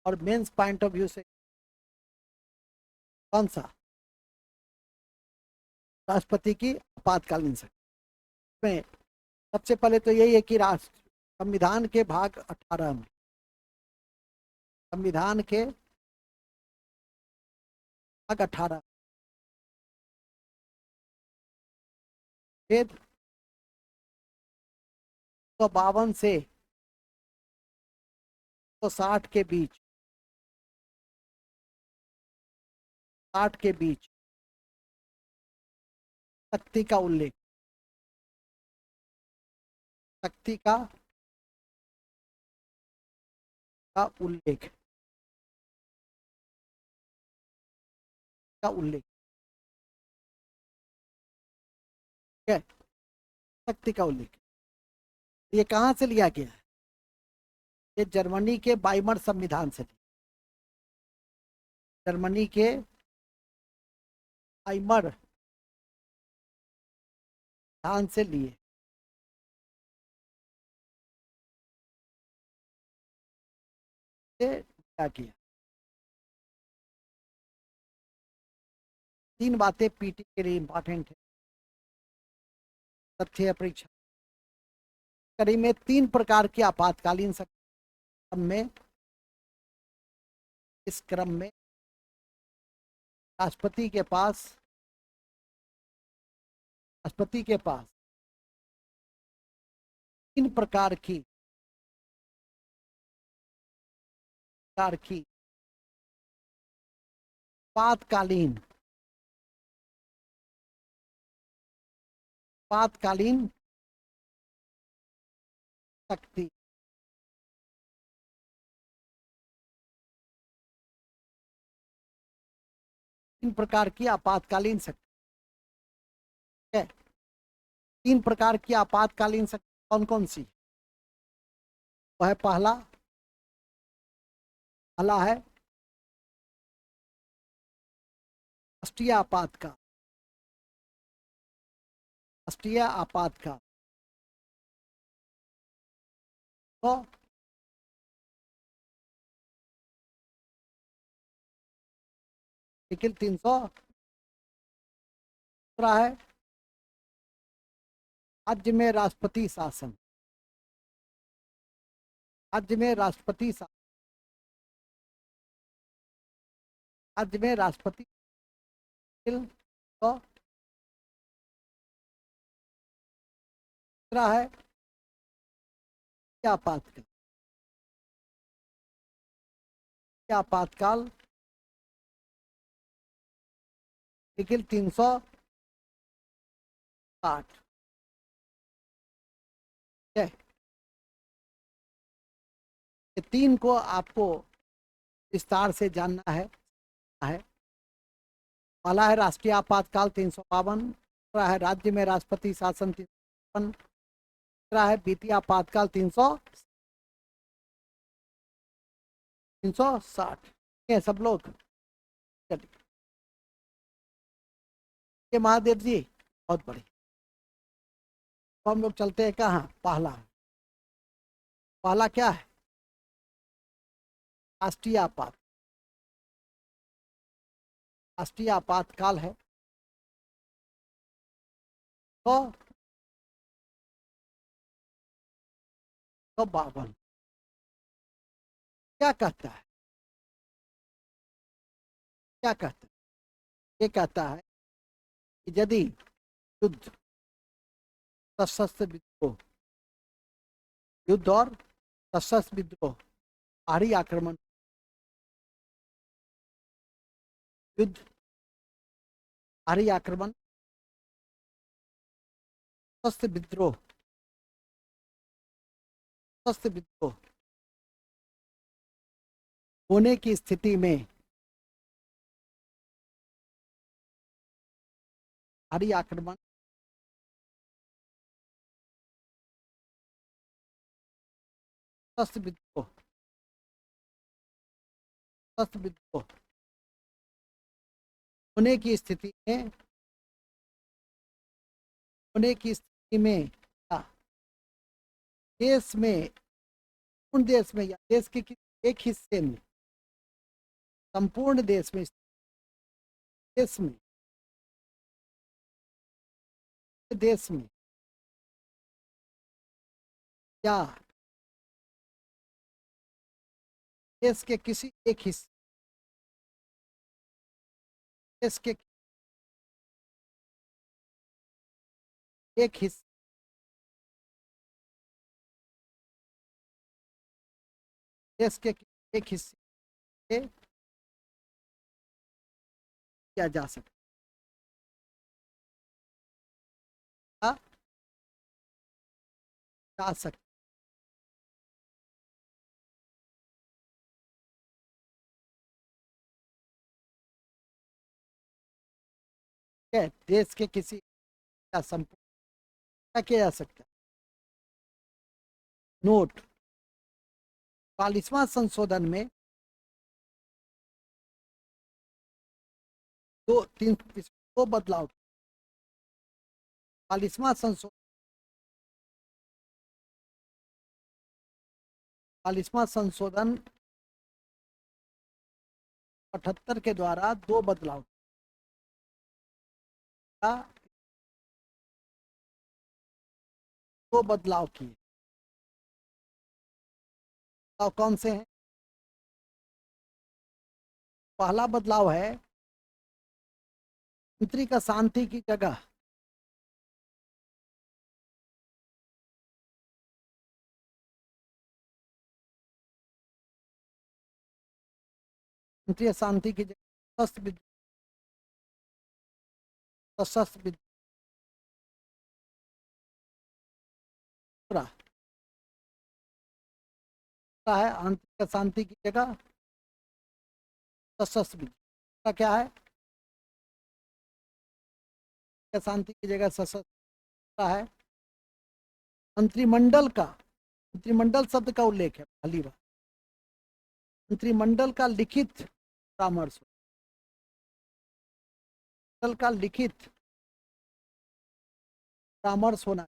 और मेंस पॉइंट ऑफ व्यू से कौन सा? राष्ट्रपति की आपातकालीन शक्ति में सबसे पहले तो यही है कि राष्ट्र संविधान के भाग 18 में, संविधान के भाग 18 छेद 152 से 160 के बीच, 60 के बीच शक्ति का उल्लेख, शक्ति का उल्लेख, का उल्लेख, ठीक है, शक्ति का उल्लेख। ये कहाँ से लिया गया है? ये जर्मनी के वाइमर संविधान से, जर्मनी के वाइमर संविधान से लिए। क्या किया? 3 बातें पीटी के लिए इंपॉर्टेंट है। तथ्य परीक्षा कड़ी में 3 प्रकार की आपातकालीन क्रम में, इस क्रम में राष्ट्रपति के पास 3 प्रकार की आपातकालीन शक्ति, 3 प्रकार की आपातकालीन शक्ति है। 3 प्रकार की आपातकालीन शक्ति कौन कौन सी? वह पहला है राष्ट्रीय आपातकाल। राष्ट्रीय आपातकाल तो आर्टिकल 300 है राज्य में राष्ट्रपति शासन। राज्य में राष्ट्रपति तो है आपातकाल आर्टिकल 360 है। ये 3 को आपको विस्तार से जानना है। पहला है राष्ट्रीय आपातकाल 352, दूसरा है राज्य में राष्ट्रपति शासन 353, तीसरा है वित्तीय आपातकाल 360। ये सब लोग ये महादेव जी बहुत बड़ी। तो हम लोग चलते हैं कहाँ? पहला क्या है? राष्ट्रीय आपातकाल है। तो 52 क्या कहता है? ये कहता है कि यदि युद्ध, सशस्त्र विद्रोह, युद्ध और सशस्त्र विद्रोह, बाहरी आक्रमण, युद्ध, बाहरी आक्रमण, सशस्त्र विद्रोह होने की स्थिति में बाहरी आक्रमण, सशस्त्र विद्रोह होने की स्थिति में देश में, पूर्ण देश में या देश के एक हिस्से में, संपूर्ण देश में या देश के किसी एक हिस्से, देश के एक हिस्से, देश के एक हिस्से किया जा सकता है। देश के किसी का संपूर्ण क्या किया जा सकता है? नोट 40वां संशोधन में दो बदलाव। 40वां संशोधन 78 के द्वारा दो बदलाव किए। तो कौन से हैं? पहला बदलाव है मंत्री का शांति की जगह मंत्री शांति की जगह सशस्त्र विद्रोह है। आंतरिक शांति की जगह सशस्त्र विद्रोह क्या है? शांति की जगह सशस्त्र है। मंत्रिमंडल शब्द का उल्लेख है पहली बार। मंत्रिमंडल का लिखित परामर्श, का लिखित परामर्श होना,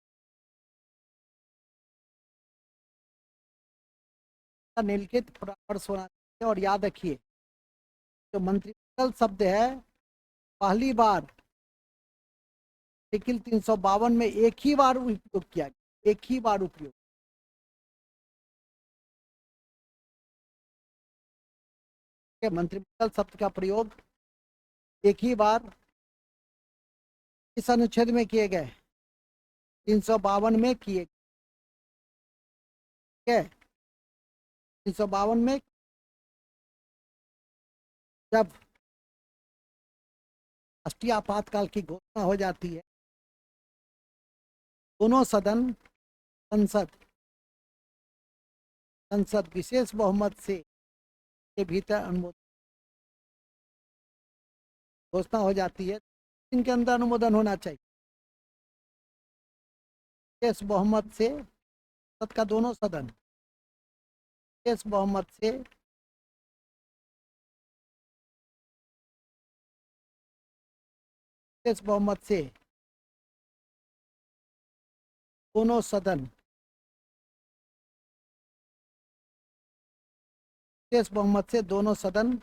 निलिखित परामर्श होना चाहिए। और याद रखिए जो मंत्रिमंडल शब्द है पहली बार आर्टिकल 352 में एक ही बार उपयोग किया गया, एक ही बार उपयोग। मंत्रिमंडल शब्द का प्रयोग एक ही बार इस अनुच्छेद में किए गए, 352 में किए गए। 352 में जब राष्ट्रीय आपातकाल की घोषणा हो जाती है, दोनों सदन संसद विशेष बहुमत से के भीतर अनुमोदन घोषणा हो जाती है, इनके अंदर अनुमोदन होना चाहिए। विशेष बहुमत से संसद का दोनों सदन विशेष बहुमत से दोनों सदन विशेष बहुमत से दोनों सदन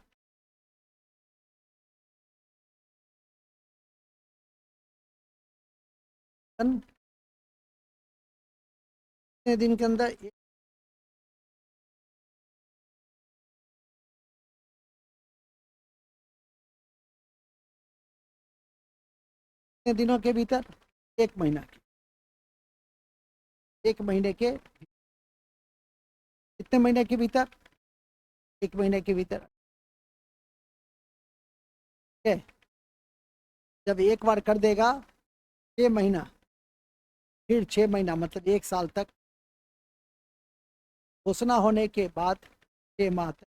दिन के अंदर दिनों के भीतर, एक महीने के कितने महीने के भीतर? एक महीने के भीतर। जब एक बार कर देगा 6 महीना, फिर 6 महीना मतलब 1 साल तक, घोषणा होने के बाद 6 माह तक,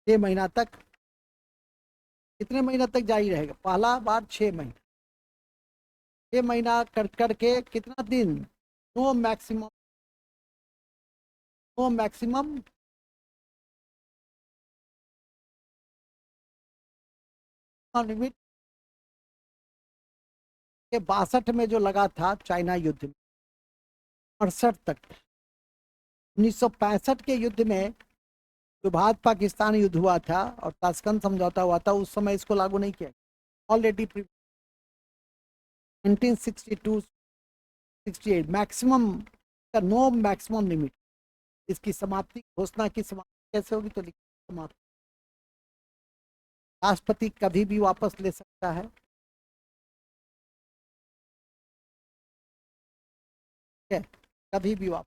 6 महीना तक, कितने महीना तक जारी रहेगा? पहला बार 6 महीना, 6 महीना कर करके कितना दिन? नो मैक्सिमम लिमिट के 62 में जो लगा था चाइना युद्ध में, 68 तक, 1965 के युद्ध में जो भारत पाकिस्तान युद्ध हुआ था और ताशकंद समझौता हुआ था, उस समय इसको लागू नहीं किया। ऑलरेडी 1962-68 मैक्सिमम का नो मैक्सिमम लिमिट। इसकी समाप्ति, घोषणा की समाप्ति कैसे होगी? तो समाप्ति राष्ट्रपति कभी भी वापस ले सकता है। कभी भी वापस,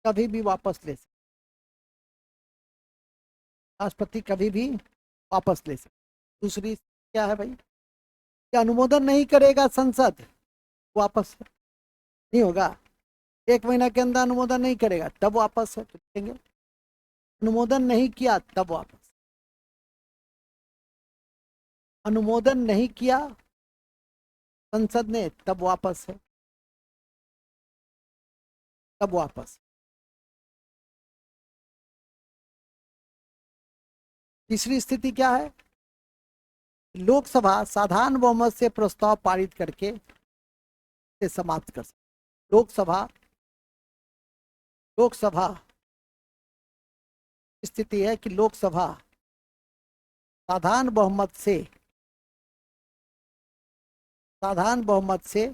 कभी भी वापस ले सकता, राष्ट्रपति कभी भी वापस ले सकता। दूसरी क्या है भाई? क्या अनुमोदन नहीं करेगा संसद, वापस नहीं होगा। 1 महीना के अंदर अनुमोदन नहीं करेगा तब वापस है, अनुमोदन नहीं किया तब वापस। अनुमोदन नहीं किया संसद ने, तब वापस है, तब वापस। तीसरी स्थिति क्या है? लोकसभा साधारण बहुमत से प्रस्ताव पारित करके से समाप्त कर सकती। लोकसभा लोकसभा स्थिति है कि लोकसभा साधारण बहुमत से साधारण बहुमत से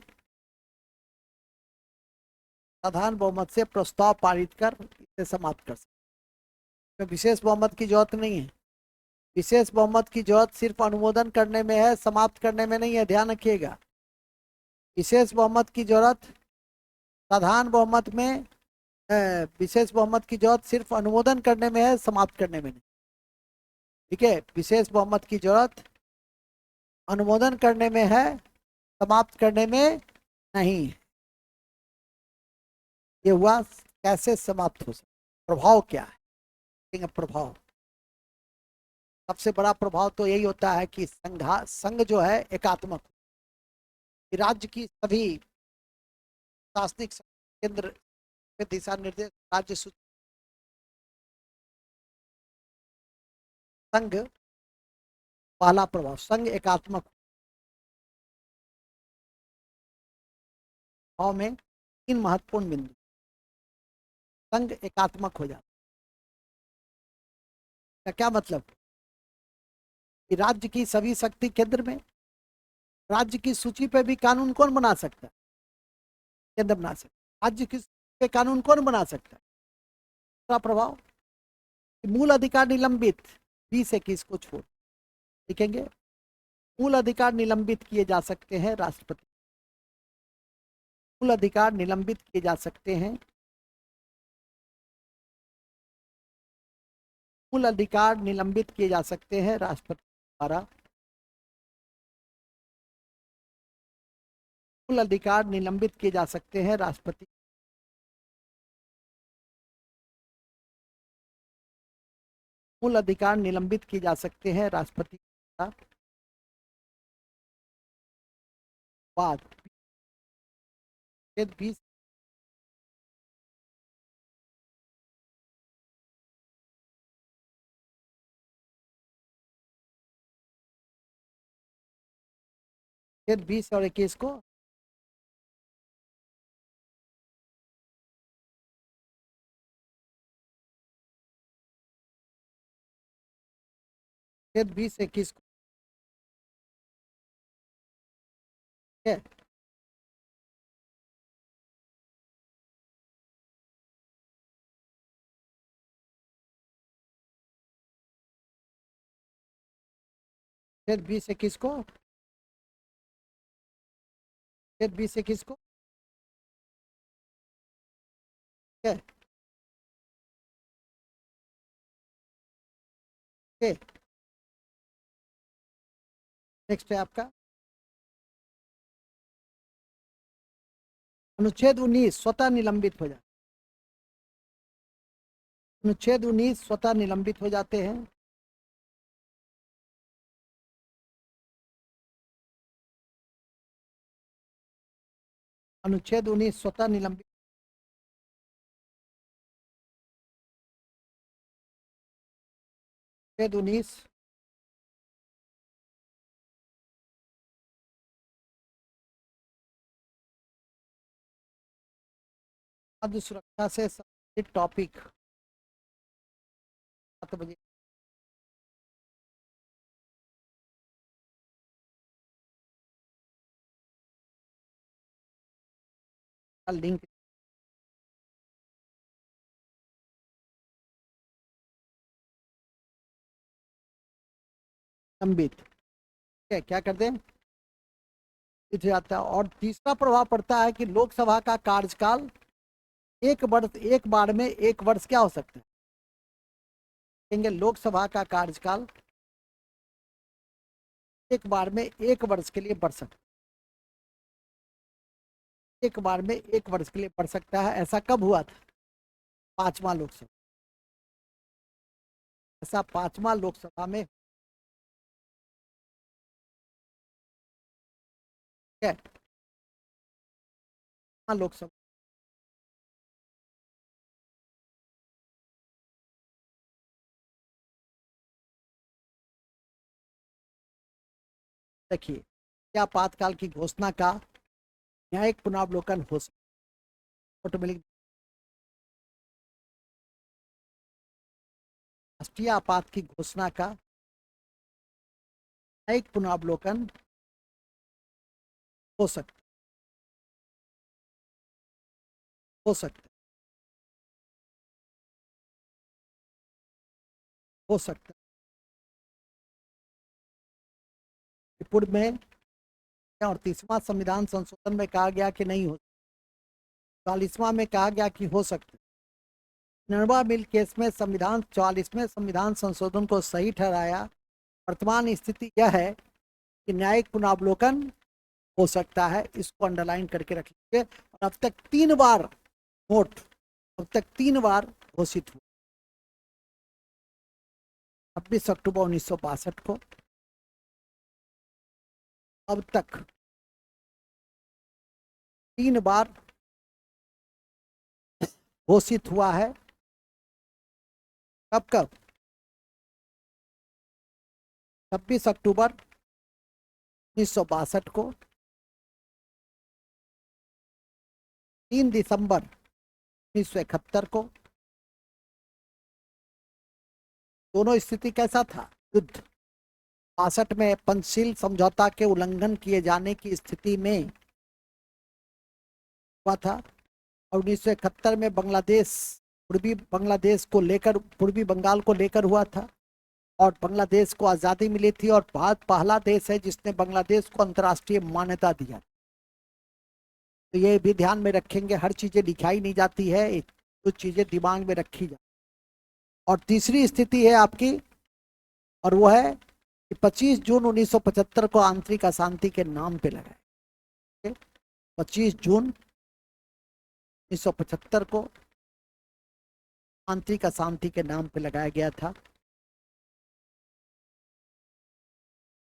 साधारण बहुमत से प्रस्ताव पारित कर इसे समाप्त कर सकते। विशेष बहुमत की जरूरत नहीं है। विशेष बहुमत की जरूरत सिर्फ अनुमोदन करने में है, समाप्त करने में नहीं है, ध्यान रखिएगा। विशेष बहुमत की जरूरत साधारण बहुमत में विशेष बहुमत की जरूरत सिर्फ अनुमोदन करने में है, समाप्त करने में नहीं। ठीक है, विशेष बहुमत की जरूरत अनुमोदन करने में है, समाप्त करने में नहीं। ये हुआ कैसे समाप्त हो सकता, प्रभाव क्या है? प्रभाव, सबसे बड़ा प्रभाव तो यही होता है कि संघ जो है एकात्मक, राज्य की सभी शासनिक केंद्र के दिशा निर्देश राज्य संघ, पहला प्रभाव संघ एकात्मक भाव में तीन महत्वपूर्ण बिंदु। संघ एकात्मक हो जाता है, क्या मतलब? कि राज्य की सभी शक्ति केंद्र में, राज्य की सूची पे भी कानून कौन बना सकता है? केंद्र बना सकता है। राज्य की पे कानून कौन बना सकता है? दूसरा प्रभाव, मूल अधिकार निलंबित, 20-21 को छोड़ लिखेंगे, मूल अधिकार निलंबित किए जा सकते हैं राष्ट्रपति, मूल अधिकार निलंबित किए जा सकते हैं, मूल अधिकार निलंबित किए जा सकते हैं राष्ट्रपति द्वारा, मूल अधिकार निलंबित किए जा सकते हैं राष्ट्रपति, मूल अधिकार निलंबित किए जा सकते हैं राष्ट्रपति द्वारा। बाद 20 20 और 21 को फिर 20-21 को है, फिर 20-21 को, फिर 20-21 को है, नेक्स्ट है आपका अनुच्छेद 19 स्वतः निलंबित हो जाता, अनुच्छेद 19 स्वतः निलंबित हो जाते हैं। अनुच्छेद 19 स्वतः निलंबित, अनुच्छेद 19 खाद्य सुरक्षा से संबंधित टॉपिक 7 बजे का लिंक लंबित, क्या क्या करते हैं जाता है। और तीसरा प्रभाव पड़ता है कि लोकसभा का कार्यकाल एक वर्ष क्या हो सकता है? कहेंगे लोकसभा का कार्यकाल एक बार में एक वर्ष के लिए बढ़ सकता है, एक बार में एक वर्ष के लिए बढ़ सकता है। ऐसा कब हुआ था? 5वां लोकसभा, ऐसा 5वां लोकसभा में है। हाँ, लोकसभा देखिए, क्या आपातकाल की घोषणा का न्यायिक पुनरावलोकन हो सकता है। ऑटोमेटिक राष्ट्रीय आपात की घोषणा का न्यायिक पुनरावलोकन हो सकता हो सकता हो सकता पूर्व में और 30वां संविधान संशोधन में कहा गया कि नहीं हो, 44वां में कहा गया कि हो सकता है। नरवा मिल केस में संविधान 44वें संविधान संशोधन को सही ठहराया। वर्तमान स्थिति यह है कि न्यायिक पुनरावलोकन हो सकता है, इसको अंडरलाइन करके रख लीजिए। और अब तक 3 बार वोट, अब तक 3 बार घोषित हुआ। 26 अक्टूबर 1962 को अब तक 3 बार घोषित हुआ है। कब कब? 26 अक्टूबर 1962 को, 3 दिसंबर 1971 को। दोनों स्थिति कैसा था? युद्ध। 62 में पंचशील समझौता के उल्लंघन किए जाने की स्थिति में हुआ था। और 1971 में बांग्लादेश, पूर्वी बांग्लादेश को लेकर, पूर्वी बंगाल को लेकर हुआ था। और बांग्लादेश को आज़ादी मिली थी और भारत पहला देश है जिसने बांग्लादेश को अंतर्राष्ट्रीय मान्यता दिया। तो ये भी ध्यान में रखेंगे, हर चीजें दिखाई नहीं जाती है, कुछ चीजें दिमाग में रखी जाती। और तीसरी स्थिति है आपकी, और वो है कि 25 जून 1975 को आंतरिक अशांति के नाम पे लगाए। 25 जून 1975 को आंतरिक अशांति के नाम पे लगाया गया था।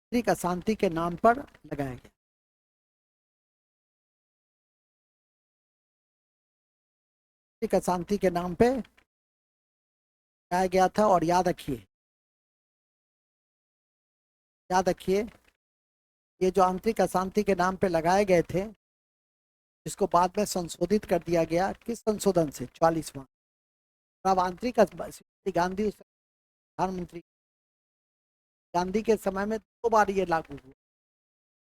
आंतरिक अशांति के नाम पर लगाया गया। आंतरिक अशांति के नाम पे लगाया गया था। और याद रखिए, याद रखिए, ये जो आंतरिक अशांति के नाम पे लगाए गए थे, इसको बाद में संशोधित कर दिया गया। किस संशोधन से? 44वां। अब आंतरिक गांधी प्रधानमंत्री, गांधी के समय में 2 बार ये लागू हुआ।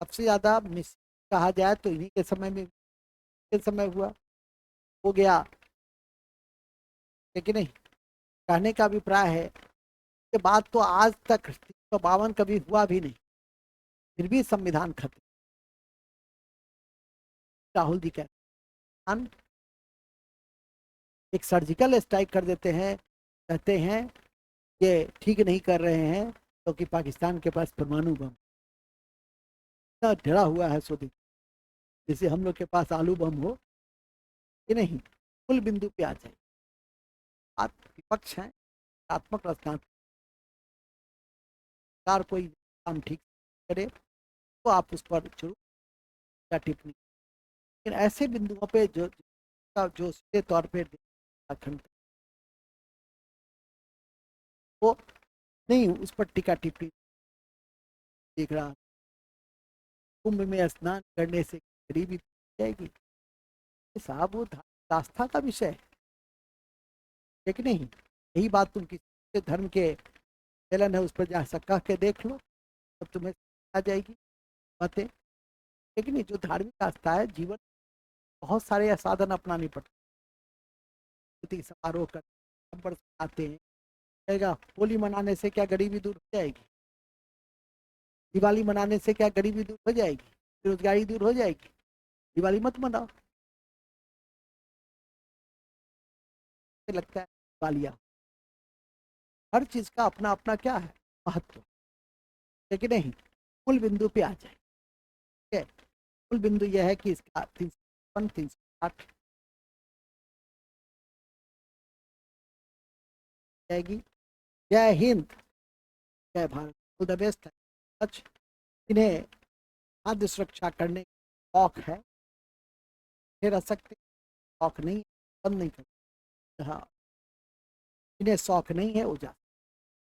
सबसे ज्यादा मिस कहा जाए तो इन्हीं के समय में, के समय हुआ, हो गया। लेकिन नहीं, कहने का अभिप्राय है कि बात तो आज तक 352 कभी हुआ भी नहीं, फिर भी संविधान खत्म। राहुल जी कहते एक सर्जिकल स्ट्राइक कर देते हैं, कहते हैं ये ठीक नहीं कर रहे हैं क्योंकि पाकिस्तान के पास परमाणु बम इतना डरा हुआ है। सो जैसे हम लोग के पास आलू बम हो कि नहीं। कुल बिंदु पे आ जाए, आप विपक्ष हैं, आत्मक रचना सरकार कोई काम ठीक करे तो आप उस पर जरूर या टिप्पणी। लेकिन ऐसे बिंदुओं पे जो सीधे तौर पे अखंड, वो नहीं उस पर टीका टिप्पणी देख रहा। कुंभ में स्नान करने से गरीबी जाएगी, साहब वो आस्था का विषय है। लेकिन नहीं, यही बात तुम किसी धर्म के चलन है उस पर जा कह के देख लो, तब तुम्हें आ जाएगी बातें। लेकिन ये जो धार्मिक आस्था है, जीवन बहुत सारे साधन अपनाने पड़ते, समारोह कर आते हैं। कहेगा होली मनाने से क्या गरीबी दूर हो जाएगी? दिवाली मनाने से क्या गरीबी दूर हो जाएगी? बेरोजगारी दूर हो जाएगी? दिवाली मत मनाओ। लगता है दिवालिया, हर चीज का अपना अपना क्या है महत्व। लेकिन नहीं, मूल बिंदु पे आ जाए। ठीक है, मूल बिंदु यह है कि इसका 360 जाएगी। जय हिंद, जय भारत, ऑल द बेस्ट। इन्हें खाद्य सुरक्षा करने शौक है फिर रह सकते, शौक नहीं बंद नहीं कर, हाँ जिन्हें शौक नहीं है वो जा